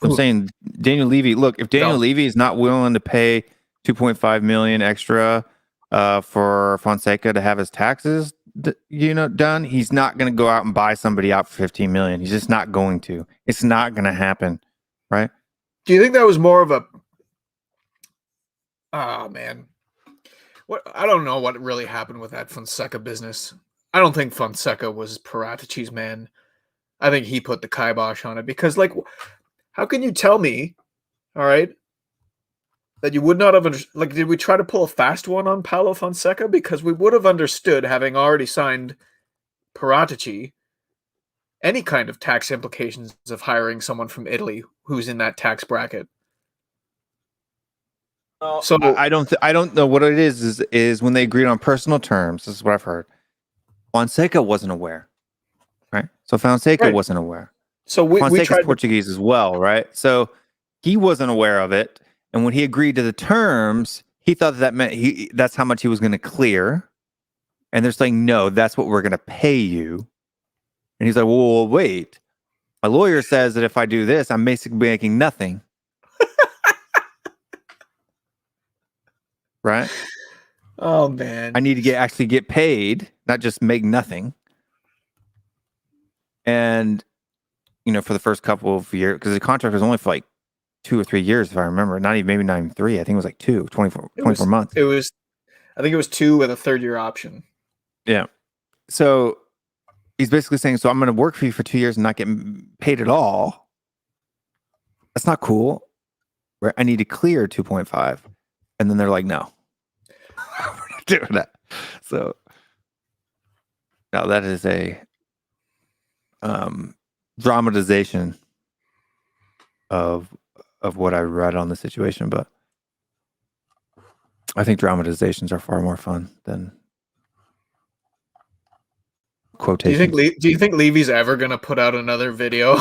I'm saying Daniel Levy. Look, if Daniel Levy is not willing to pay 2.5 million extra for Fonseca to have his taxes, done, he's not going to go out and buy somebody out for 15 million. He's just not going to. It's not going to happen, right? Do you think that was more of a? Ah, man. What, I don't know what really happened with that Fonseca business. I don't think Fonseca was Paratici's man. I think he put the kibosh on it because, like, how can you tell me, all right, that you would not have like? Did we try to pull a fast one on Paulo Fonseca? Because we would have understood, having already signed Paratici, any kind of tax implications of hiring someone from Italy who's in that tax bracket. So I don't know what it is when they agreed on personal terms. This is what I've heard. Fonseca wasn't aware, right? So Fonseca wasn't aware. So we tried Portuguese as well, right? So he wasn't aware of it, and when he agreed to the terms, he thought that meant that's how much he was going to clear, and they're saying no, that's what we're going to pay you, and he's like, well, wait, my lawyer says that if I do this, I'm basically making nothing. Right? Oh man. I need to actually get paid, not just make nothing. And for the first couple of years, because the contract was only for like 2 or 3 years, if I remember. Maybe not even 3. I think it was like 24 months. I think it was 2 with a 3rd-year option. Yeah. So he's basically saying, so I'm going to work for you for 2 years and not get paid at all. That's not cool. Right? I need to clear 2.5. And then they're like, no, we're not doing that. So now that is a dramatization of what I read on the situation, but I think dramatizations are far more fun than quotations. Do you think Levy's ever going to put out another video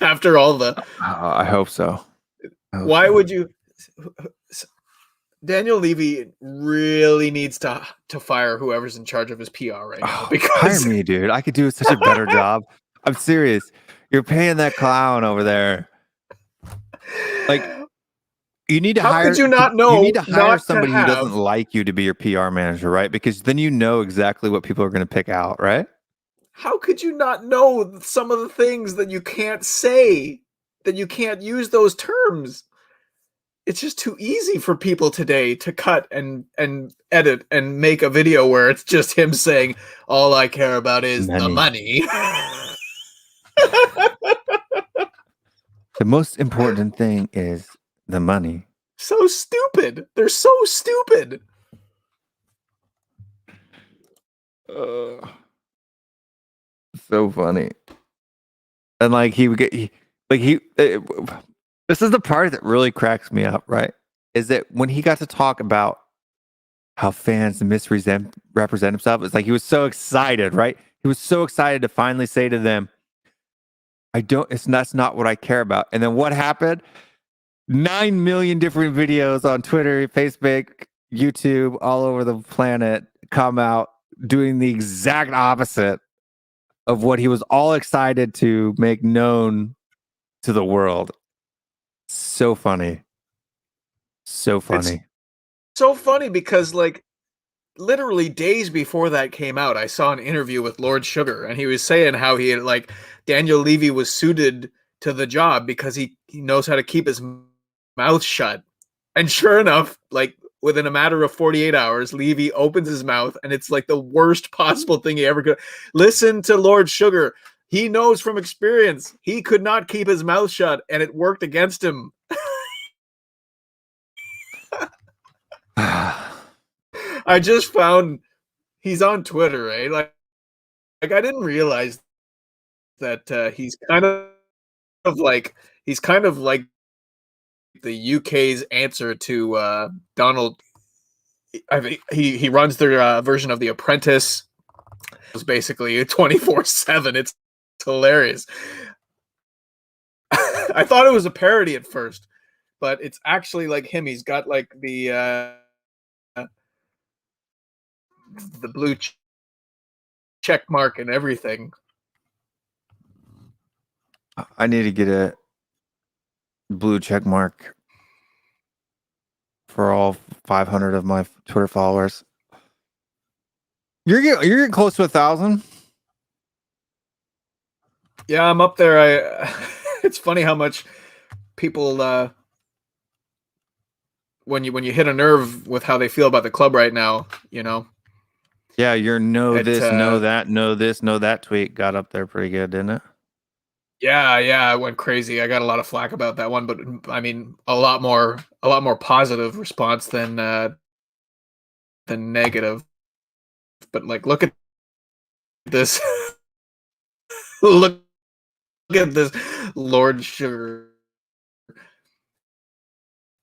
after all the? I hope so. Why would you? Daniel Levy really needs to fire whoever's in charge of his PR right now. Because hire me, dude. I could do such a better job. I'm serious. You're paying that clown over there. Like, you need to hire. How could you not know? You need to hire somebody who doesn't like you to be your PR manager, right? Because then you know exactly what people are going to pick out, right? How could you not know some of the things that you can't say, that you can't use those terms? It's just too easy for people today to cut and edit and make a video where it's just him saying, all I care about is the money. The most important thing is the money. So stupid. They're so stupid. So funny. And like he would get, this is the part that really cracks me up, right? Is that when he got to talk about how fans misrepresent himself, it's like he was so excited, right? He was so excited to finally say to them, that's not what I care about. And then what happened? 9 million different videos on Twitter, Facebook, YouTube, all over the planet come out doing the exact opposite of what he was all excited to make known to the world. So funny. So funny. It's so funny because like literally days before that came out, I saw an interview with Lord Sugar, and he was saying how he had like Daniel Levy was suited to the job because he knows how to keep his mouth shut. And sure enough, like within a matter of 48 hours, Levy opens his mouth and it's like the worst possible thing he ever could. Listen to Lord Sugar. He knows from experience he could not keep his mouth shut, and it worked against him. I just found he's on Twitter, right? Like I didn't realize that he's kind of like the UK's answer to Donald. I think he runs their version of The Apprentice. It's basically 24/7. It's hilarious. I thought it was a parody at first, but it's actually like him. He's got like the blue check mark and everything. I need to get a blue check mark for all 500 of my Twitter followers. You're getting close to 1,000. Yeah, I'm up there. It's funny how much people when you hit a nerve with how they feel about the club right now, you know. Yeah, your know this, know that tweet got up there pretty good, didn't it? Yeah, I went crazy. I got a lot of flack about that one, but I mean, a lot more positive response than negative. But like, look at this. Look at this, Lord Sugar.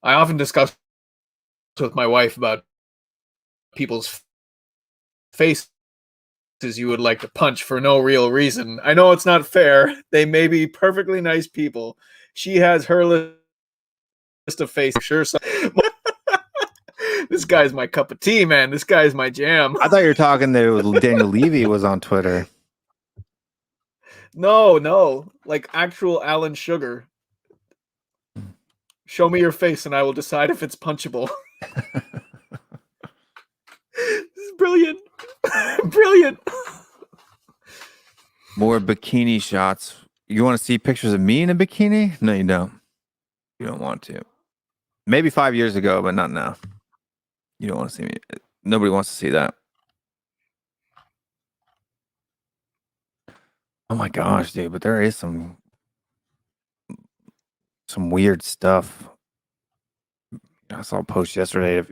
I often discuss with my wife about people's faces you would like to punch for no real reason. I know it's not fair. They may be perfectly nice people. She has her list of faces. Sure. This guy's my cup of tea, man. This guy's my jam. I thought you were talking to Daniel Levy was on Twitter. No. Like actual Alan Sugar. Show me your face and I will decide if it's punchable. This is brilliant. Brilliant. More bikini shots. You want to see pictures of me in a bikini? No, you don't. You don't want to. Maybe 5 years ago, but not now. You don't want to see me. Nobody wants to see that. Oh my gosh, dude! But there is some weird stuff. I saw a post yesterday.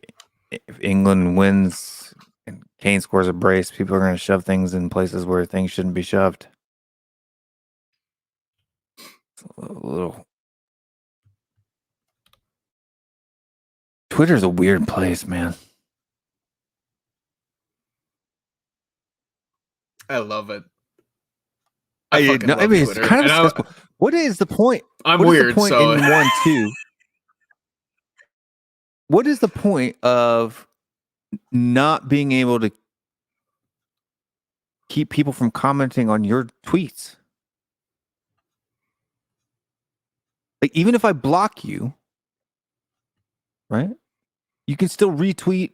If England wins and Kane scores a brace, people are going to shove things in places where things shouldn't be shoved. It's a little. Twitter's a weird place, man. I love it. I mean, it's kind of stressful. What is the point? I'm weird. The point so in 1-2? What is the point of not being able to keep people from commenting on your tweets? Like, even if I block you, right? You can still retweet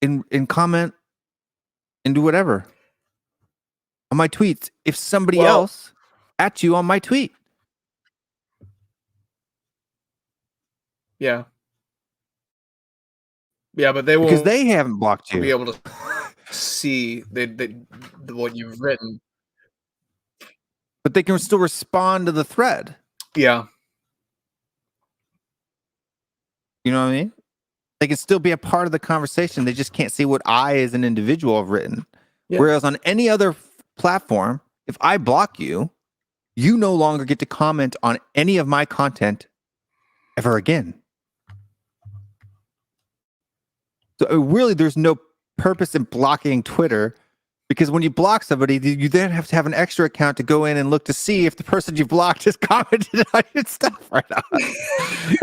and comment and do whatever on my tweets if somebody else at you on my tweet. Yeah. Yeah, but they won't, because they haven't blocked you. Be able to see what you've written. But they can still respond to the thread. Yeah. You know what I mean? They can still be a part of the conversation. They just can't see what I as an individual have written. Yeah. Whereas on any other platform, if I block you, you no longer get to comment on any of my content ever again. So really, there's no purpose in blocking Twitter, because when you block somebody, you then have to have an extra account to go in and look to see if the person you blocked has commented on your stuff or not.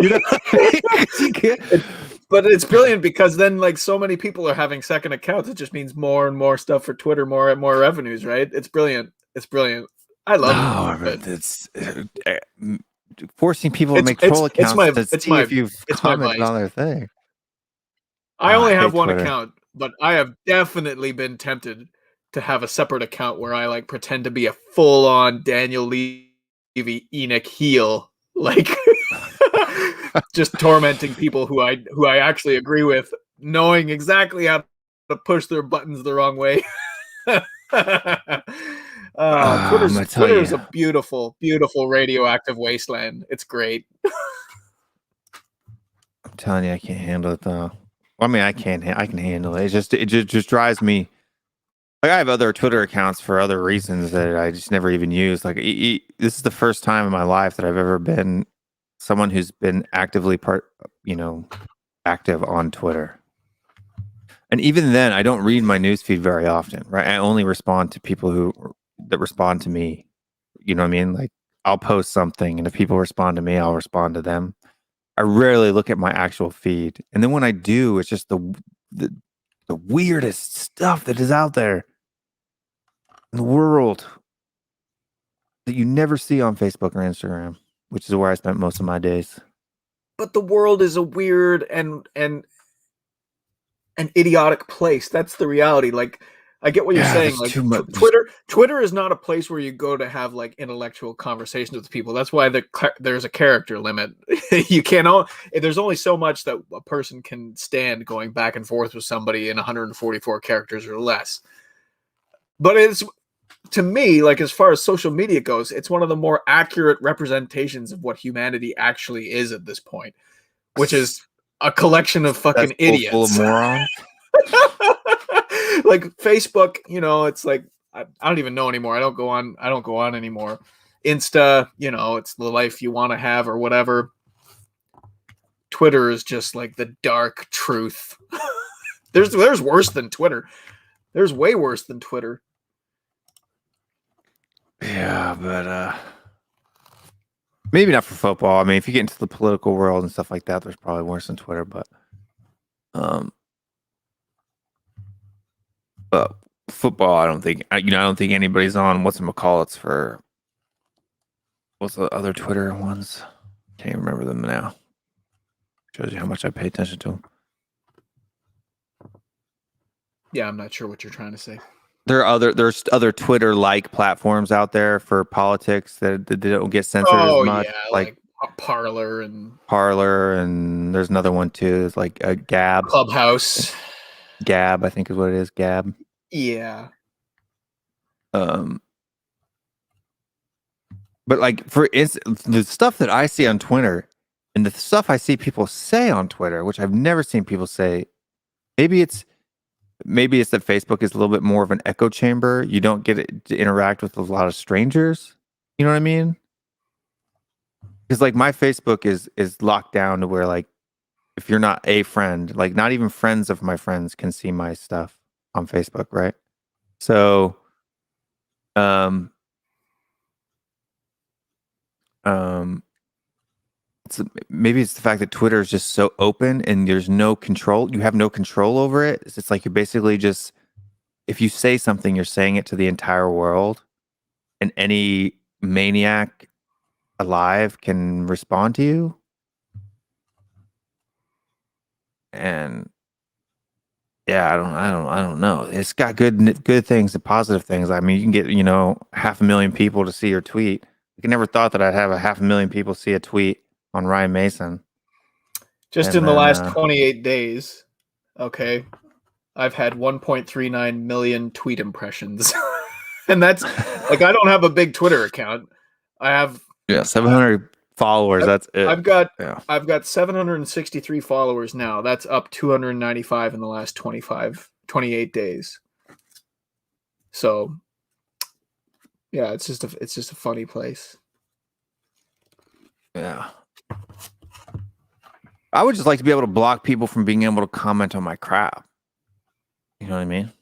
You know what I mean? You can't. But it's brilliant because then, like, so many people are having second accounts. It just means more and more stuff for Twitter, more and more revenues, right? It's brilliant. It's brilliant. I love No, it. but it's forcing people to make troll accounts to see if you've commented on their thing. I only I have hate one Twitter. account, but I have definitely been tempted to have a separate account where I like pretend to be a full-on Daniel Levy Enoch heel, like just tormenting people who I actually agree with, knowing exactly how to push their buttons the wrong way. Twitter is a beautiful, beautiful radioactive wasteland. It's great. I'm telling you, I can't handle it though. Well, I mean, I can handle it. It just drives me. Like I have other Twitter accounts for other reasons that I just never even use. Like this is the first time in my life that I've ever been someone who's been actively active on Twitter. And even then, I don't read my newsfeed very often, right? I only respond to people that respond to me. You know what I mean? Like I'll post something, and if people respond to me, I'll respond to them. I rarely look at my actual feed, and then when I do, it's just the weirdest stuff that is out there in the world that you never see on Facebook or Instagram, which is where I spent most of my days. But the world is a weird and an idiotic place. That's the reality. Like, I get what you're saying. Like, Twitter is not a place where you go to have like intellectual conversations with people. That's why there's a character limit. You can't. There's only so much that a person can stand going back and forth with somebody in 144 characters or less. But it's, to me, like as far as social media goes, it's one of the more accurate representations of what humanity actually is at this point, which is a collection of fucking idiots. Full of morons. Like Facebook, it's like I don't even know anymore. I don't go on anymore. Insta, it's the life you want to have or whatever. Twitter is just like the dark truth. There's worse than Twitter. There's way worse than Twitter. Yeah, but maybe not for football. I mean, if you get into the political world and stuff like that, there's probably worse than Twitter. But football, I don't think anybody's on whatchamacallits for what's the other Twitter ones? Can't remember them now. Shows you how much I pay attention to them. Yeah, I'm not sure what you're trying to say. There's other Twitter-like platforms out there for politics that don't get censored as much. Yeah, like Parler, and there's another one too. It's like a Gab. Clubhouse. Gab, I think is what it is. Gab. Yeah. But like for instance, the stuff that I see on Twitter and the stuff I see people say on Twitter, which I've never seen people say, maybe it's that Facebook is a little bit more of an echo chamber. You don't get to interact with a lot of strangers. You know what I mean? Because like my Facebook is locked down to where like if you're not a friend, like not even friends of my friends can see my stuff on Facebook, right? So, maybe it's the fact that Twitter is just so open and there's no control. You have no control over it. It's like you're basically just, if you say something, you're saying it to the entire world, and any maniac alive can respond to you. And yeah, I don't know. It's got good things and positive things. I mean, you can get 500,000 people to see your tweet. I never thought that I'd have 500,000 people see a tweet on Ryan Mason. Just in the last 28 days, okay, I've had 1.39 million tweet impressions. And that's like, I don't have a big Twitter account. I have 700 followers. That's it. I've got 763 followers now. That's up 295 in the last 28 days. So yeah, it's just a funny place. Yeah. I would just like to be able to block people from being able to comment on my crap. You know what I mean?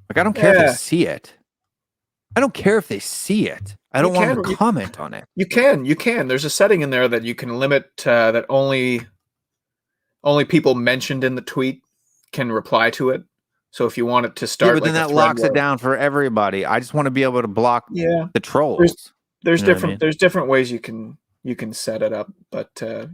Like, I don't care if they see it. I don't care if they see it. I don't want them to comment on it. You can. There's a setting in there that you can limit that only people mentioned in the tweet can reply to it. So if you want it to Yeah, start, but like then a that thread locks it where- down for everybody. I just want to be able to block Yeah, the trolls. there's You know what I different mean? there's different ways you can set it up, but You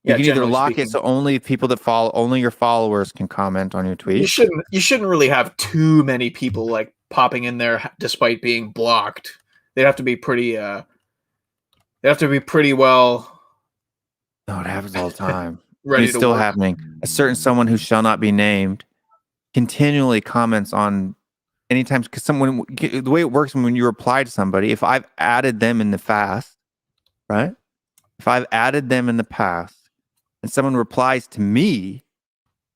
yeah, can either generally lock speaking, it so only people that follow, only your followers can comment on your you tweets. shouldn't really have too many people like popping in there despite being blocked. They'd have to be pretty well. No, it happens all the time. Ready It's to still work. happening. A certain someone who shall not be named continually comments on anytime, because someone, the way it works when you reply to somebody, if I've added them in the past, right? If I've added them in the past and someone replies to me,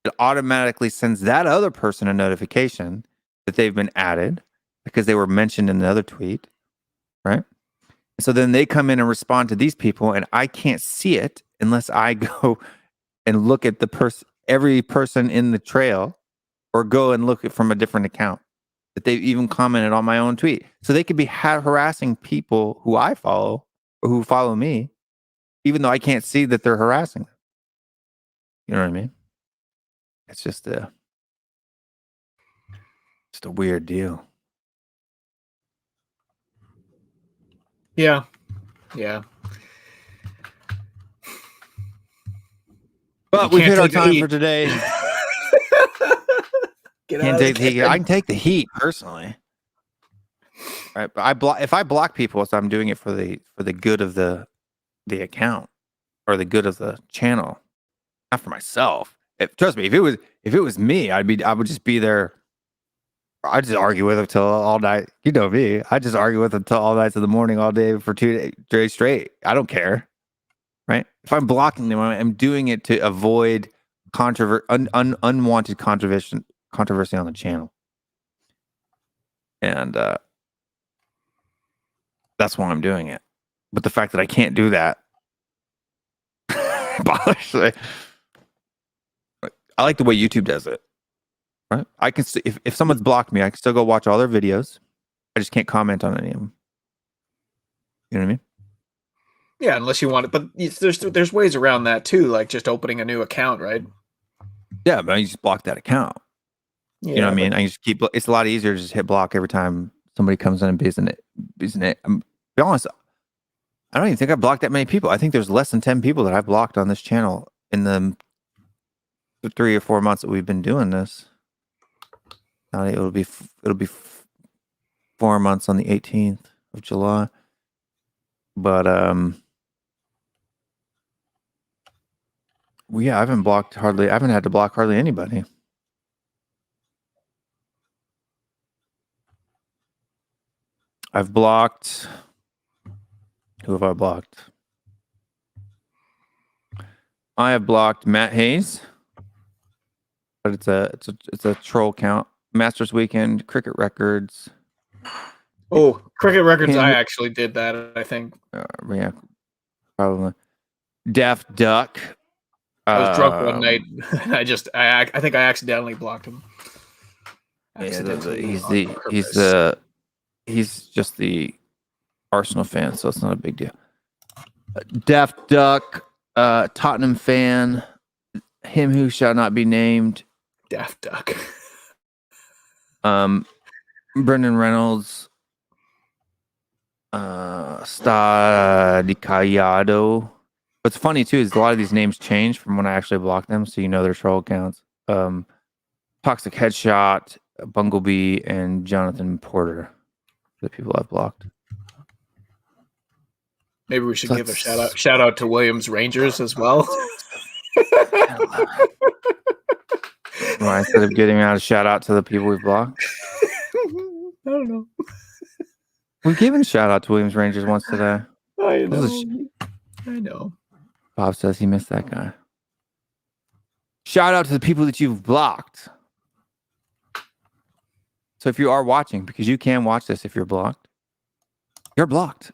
it automatically sends that other person a notification that they've been added because they were mentioned in the other tweet, right? So then they come in and respond to these people, and I can't see it unless I go and look at every person in the trail, or go and look at from a different account that they've even commented on my own tweet. So they could be harassing people who I follow or who follow me, even though I can't see that they're harassing them. You know what I mean? It's just a weird deal. Yeah. But You we've can't hit our take the time heat. for today. Get Can't out take of the heat. there. I can take the heat personally. Right, but if I block people, it's I'm doing it for the good of the account or the good of the channel, not for myself. Trust me, if it was me, I would just be there. I'd just argue with them till all night. You know me. I just argue with them till all nights of the morning, all day for 2 days straight. I don't care. Right? If I'm blocking them, I'm doing it to avoid unwanted controversy on the channel. And that's why I'm doing it. But the fact that I can't do that bothers me. I like the way YouTube does it. Right? I can if someone's blocked me, I can still go watch all their videos. I just can't comment on any of them. You know what I mean? Yeah, unless you want it, but there's ways around that too, like just opening a new account, right? Yeah, but I just block that account. Yeah, You know what I mean? I just keep. It's a lot easier to just hit block every time somebody comes in and isn't it? Be honest, I don't even think I blocked that many people. I think there's less than 10 people that I've blocked on this channel in the 3 or 4 months that we've been doing this. Now it'll be 4 months on the 18th of July. But well, yeah, I haven't had to block hardly anybody. I've blocked. Who have I blocked? I have blocked Matt Hayes, but it's a troll count. Masters Weekend, Cricket Records. Oh, Cricket Records. I Him- actually did that. I think Yeah, probably. Daft Duck. I was drunk one night. And I think I accidentally blocked him. Yeah, he's just the Arsenal fan, so it's not a big deal. Daft Duck, Tottenham fan, him who shall not be named, Daft Duck. Brendan Reynolds, Stadicayado. What's funny too is a lot of these names change from when I actually blocked them, so you know they're troll accounts. Toxic Headshot, Bumblebee, and Jonathan Porter, the people I've blocked. Maybe we should give a shout out to Williams Rangers as well. Right, instead of getting out a shout out to the people we've blocked. I don't know. We've given a shout out to Williams Rangers once today. I know. Bob says he missed that guy. Shout out to the people that you've blocked. So if you are watching, because you can watch this if you're blocked, you're blocked.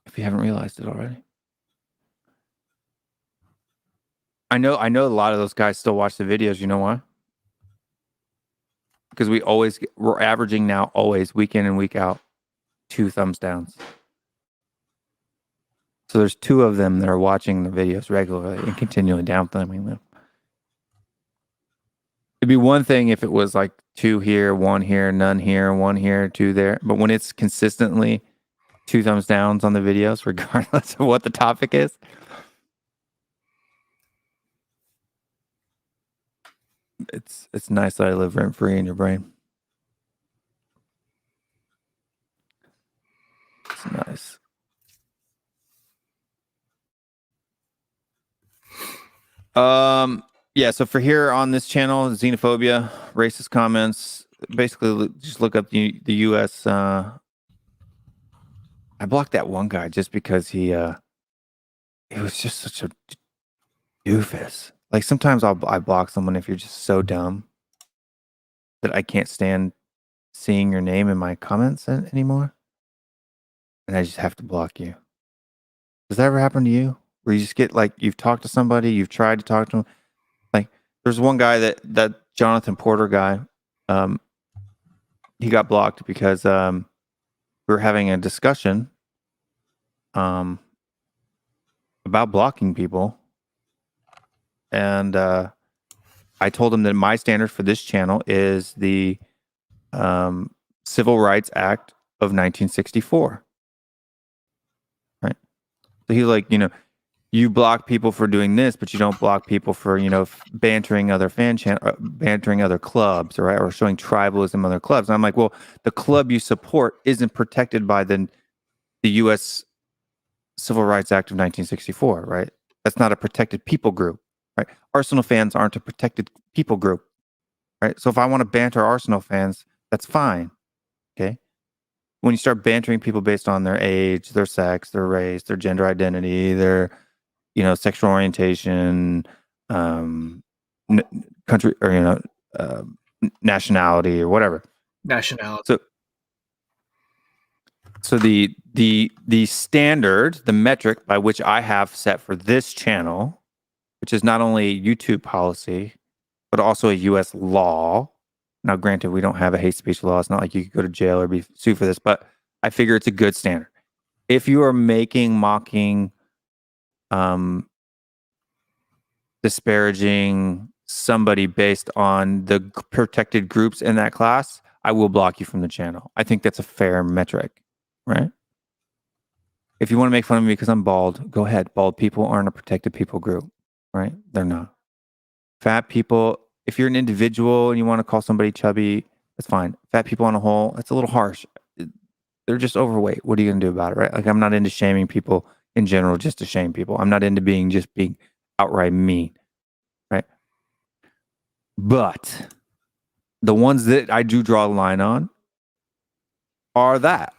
If you haven't realized it already. I know a lot of those guys still watch the videos. You know why? Because we're averaging now always week in and week out 2 thumbs downs. So there's 2 of them that are watching the videos regularly and continually down thumbing them. It'd be one thing if it was like 2 here, 1 here, none here, 1 here, 2 there. But when it's consistently 2 thumbs downs on the videos, regardless of what the topic is. It's nice that I live rent free in your brain. It's nice. Yeah, so for here on this channel, xenophobia, racist comments, basically just look up the US. I blocked that one guy just because he was just such a doofus. Like sometimes I block someone if you're just so dumb that I can't stand seeing your name in my comments anymore. And I just have to block you. Does that ever happen to you? Where you just get like, you've talked to somebody, you've tried to talk to them. Like there's one guy that Jonathan Porter guy, he got blocked because we were having a discussion about blocking people. And I told him that my standard for this channel is the Civil Rights Act of 1964. Right? So he's like, you block people for doing this, but you don't block people for, bantering other bantering other clubs, right? Or showing tribalism in other clubs. And I'm like, well, the club you support isn't protected by the U.S. Civil Rights Act of 1964, right? That's not a protected people group, right? Arsenal fans aren't a protected people group, right? So if I want to banter Arsenal fans, that's fine, okay? When you start bantering people based on their age, their sex, their race, their gender identity, their sexual orientation, country, or nationality, or whatever. Nationality. So the standard, the metric by which I have set for this channel, which is not only YouTube policy, but also a U.S. law. Now, granted, we don't have a hate speech law. It's not like you could go to jail or be sued for this, but I figure it's a good standard. If you are mocking, disparaging somebody based on the protected groups in that class, I will block you from the channel. I think that's a fair metric, right? If you want to make fun of me because I'm bald, go ahead. Bald people aren't a protected people group, right? They're not. Fat people, if you're an individual and you want to call somebody chubby, that's fine. Fat people on a whole, it's a little harsh. They're just overweight. What are you going to do about it, right? Like, I'm not into shaming people in general just to shame people. I'm not into being outright mean, right? But the ones that I do draw the line on are that.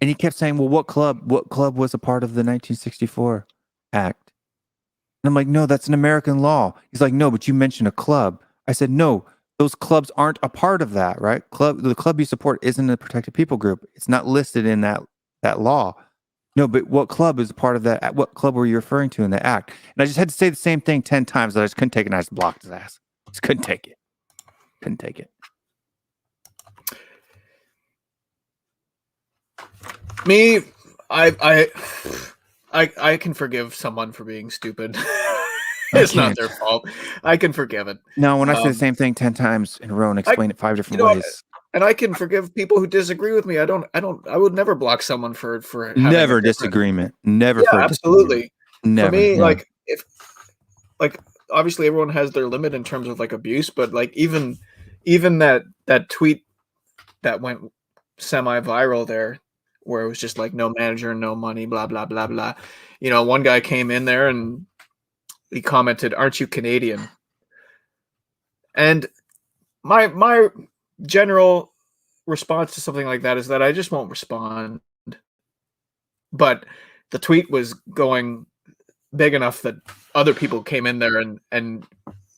And he kept saying, well, what club was a part of the 1964 Act? And I'm like, no, that's an American law. He's like, no, but you mentioned a club. I said, no, those clubs aren't a part of that, right? The club you support isn't a protected people group. It's not listed in that law. No, but what club is a part of that? What club were you referring to in the act? And I just had to say the same thing 10 times that I just couldn't take it, and I just blocked his ass. Just couldn't take it. Couldn't take it. Me, I can forgive someone for being stupid. It's not their fault. I can forgive it. No, when I say the same thing 10 times in a row and explain it 5 different ways. And I can forgive people who disagree with me. I would never block someone for never disagreement. Never. Yeah, absolutely. Never. For me, like obviously everyone has their limit in terms of like abuse, but like even that tweet that went semi-viral there, where it was just like no manager, no money, blah blah blah blah. One guy came in there and he commented, "Aren't you Canadian?" And my general response to something like that is that I just won't respond. But the tweet was going big enough that other people came in there and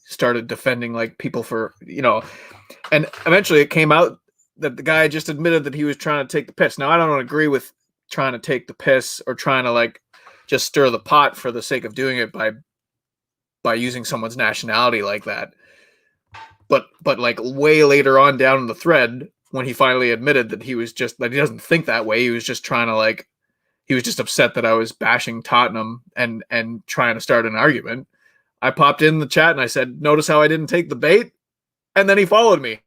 started defending like people for, and eventually it came out that the guy just admitted that he was trying to take the piss. Now, I don't agree with trying to take the piss or trying to like just stir the pot for the sake of doing it by using someone's nationality like that. But like way later on down in the thread, when he finally admitted that he doesn't think that way, he was just trying to he was just upset that I was bashing Tottenham and trying to start an argument. I popped in the chat and I said, "Notice how I didn't take the bait?" and then he followed me.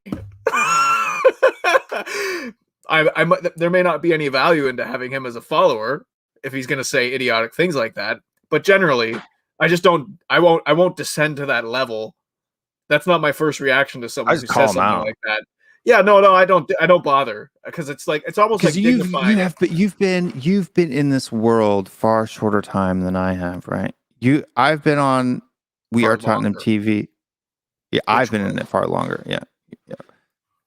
There may not be any value into having him as a follower if he's going to say idiotic things like that. But generally, I won't descend to that level. That's not my first reaction to someone who says something like that. Yeah, no, I don't bother, because it's like, it's almost like dignifying. You've been in this world far shorter time than I have, right? I've been on We Are Tottenham TV. Yeah, I've been in it far longer. Yeah.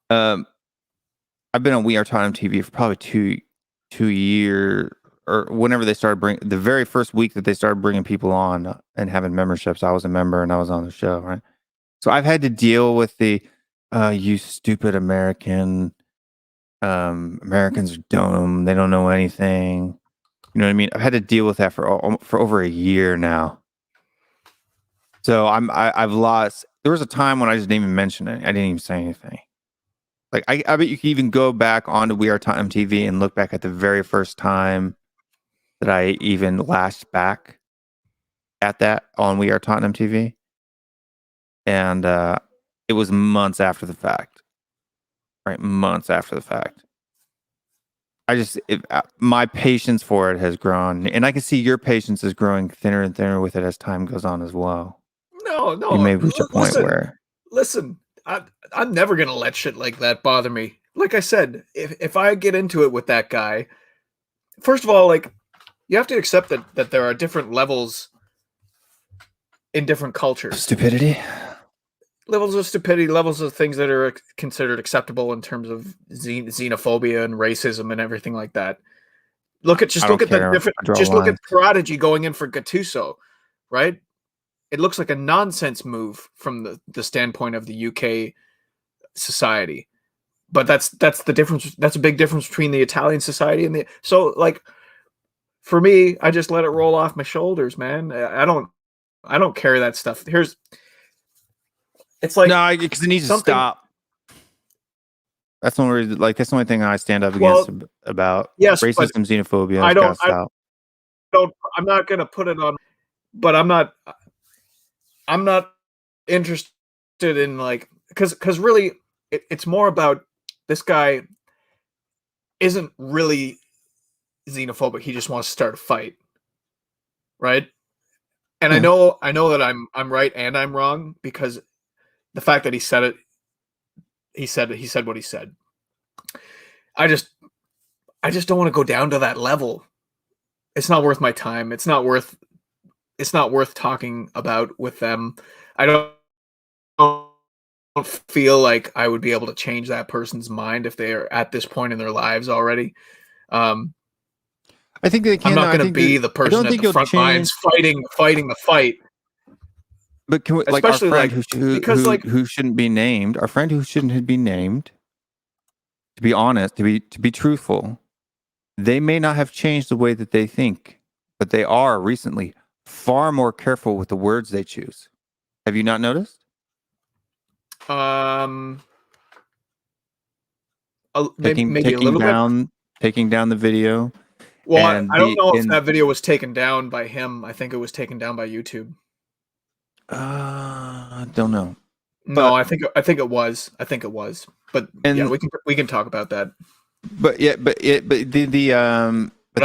I've been on We Are Tottenham TV for probably two years, or whenever they started the very first week that they started bringing people on and having memberships. I was a member and I was on the show, right? So I've had to deal with the you stupid Americans are dumb. They don't know anything. You know what I mean? I've had to deal with that for over a year now. So I've lost. There was a time when I just didn't even mention it. I didn't even say anything. Like I bet you can even go back onto We Are Tottenham TV and look back at the very first time that I even lashed back at that on We Are Tottenham TV, and it was months after the fact. Right, months after the fact. My patience for it has grown, and I can see your patience is growing thinner and thinner with it as time goes on as well. No, you may reach a point where. Listen, I'm never gonna let shit like that bother me. Like I said, if I get into it with that guy, first of all, like, you have to accept that there are different levels in different cultures. Stupidity. Levels of stupidity, levels of things that are considered acceptable in terms of xenophobia and racism and everything like that. Look at Prodigy going in for Gattuso, right? It looks like a nonsense move from the standpoint of the UK society, but that's the difference. That's a big difference between the Italian society and so, like, for me, I just let it roll off my shoulders, man. I don't carry that stuff. It's like, no, because it needs to stop. That's the only reason, that's the only thing I stand up against about racism, xenophobia. I'm not gonna put it on, but I'm not interested in, like, because really it's more about this guy isn't really xenophobic. He just wants to start a fight, right? And I know that I'm right and I'm wrong, because the fact that he said it, he said what he said. I just don't want to go down to that level. It's not worth my time. It's not worth talking about with them. I don't feel like I would be able to change that person's mind if they are at this point in their lives already. I think they can. I'm not going to be the person at the front lines fighting the fight. But can we, especially our friend who shouldn't be named, our friend who shouldn't be named, to be honest, to be truthful, they may not have changed the way that they think, but they are recently far more careful with the words they choose. Have you not noticed? Maybe a little bit. Taking down the video. Well, I don't know if that video was taken down by him. I think it was taken down by YouTube. Don't know. No, I think it was. But yeah, we can talk about that. But I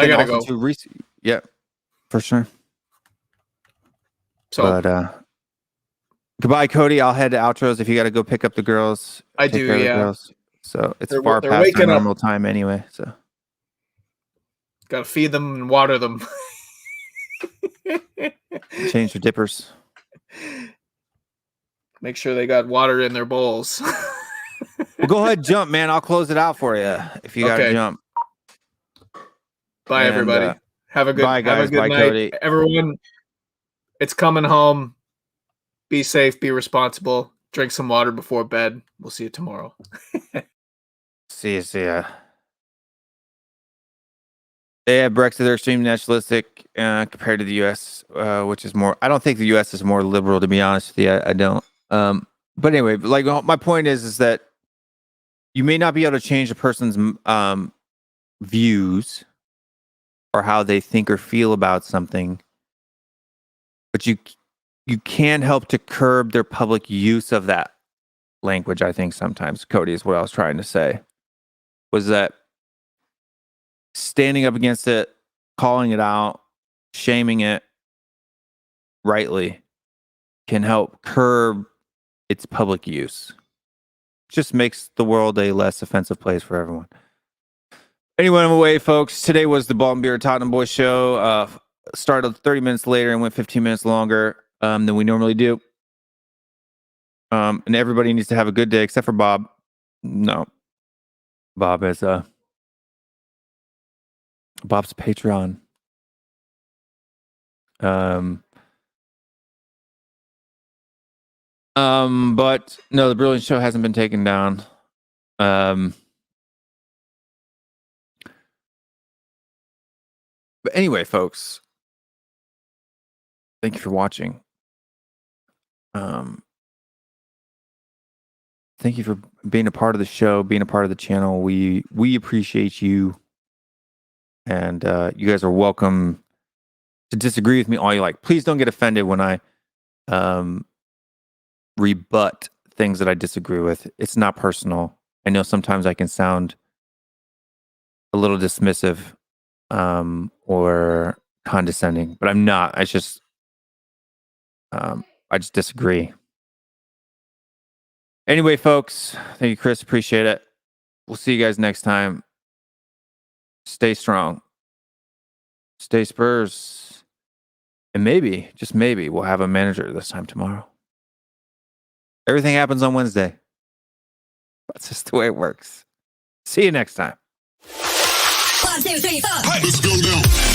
gotta go. Yeah, for sure. So, but goodbye, Cody. I'll head to outros if you got to go pick up the girls. I do, yeah. Girls. So it's far past our normal time anyway. So gotta feed them and water them. Change their dippers. Make sure they got water in their bowls. Well, go ahead, jump, man. I'll close it out for you if you got to jump. Bye, everybody. Have a good bye, guys. Have a good night, Cody. Everyone. It's coming home. Be safe. Be responsible. Drink some water before bed. We'll see you tomorrow. See ya. Yeah, Brexit, they're extremely nationalistic compared to the U.S., which is more. I don't think the U.S. is more liberal, to be honest with you. I don't. But anyway, my point is that you may not be able to change a person's views or how they think or feel about something, but you can help to curb their public use of that language, I think sometimes, Cody, is what I was trying to say, was that standing up against it, calling it out, shaming it rightly can help curb its public use. Just makes the world a less offensive place for everyone. Anyway, I'm away, folks. Today was the Ball and Beer Tottenham Boys show. Started 30 minutes later and went 15 minutes longer than we normally do. And everybody needs to have a good day, except for Bob. No. Bob is Bob's Patreon. But no, the Brilliant Show hasn't been taken down. But anyway, folks, thank you for watching. Thank you for being a part of the show, being a part of the channel. We appreciate you. And you guys are welcome to disagree with me all you like. Please don't get offended when I rebut things that I disagree with. It's not personal. I know sometimes I can sound a little dismissive or condescending, but I'm not. I just disagree. Anyway, folks, thank you, Chris. Appreciate it. We'll see you guys next time. Stay strong. Stay Spurs. And maybe, just maybe, we'll have a manager this time tomorrow. Everything happens on Wednesday. That's just the way it works. See you next time. 1, 2, 3, 4. Let's go now.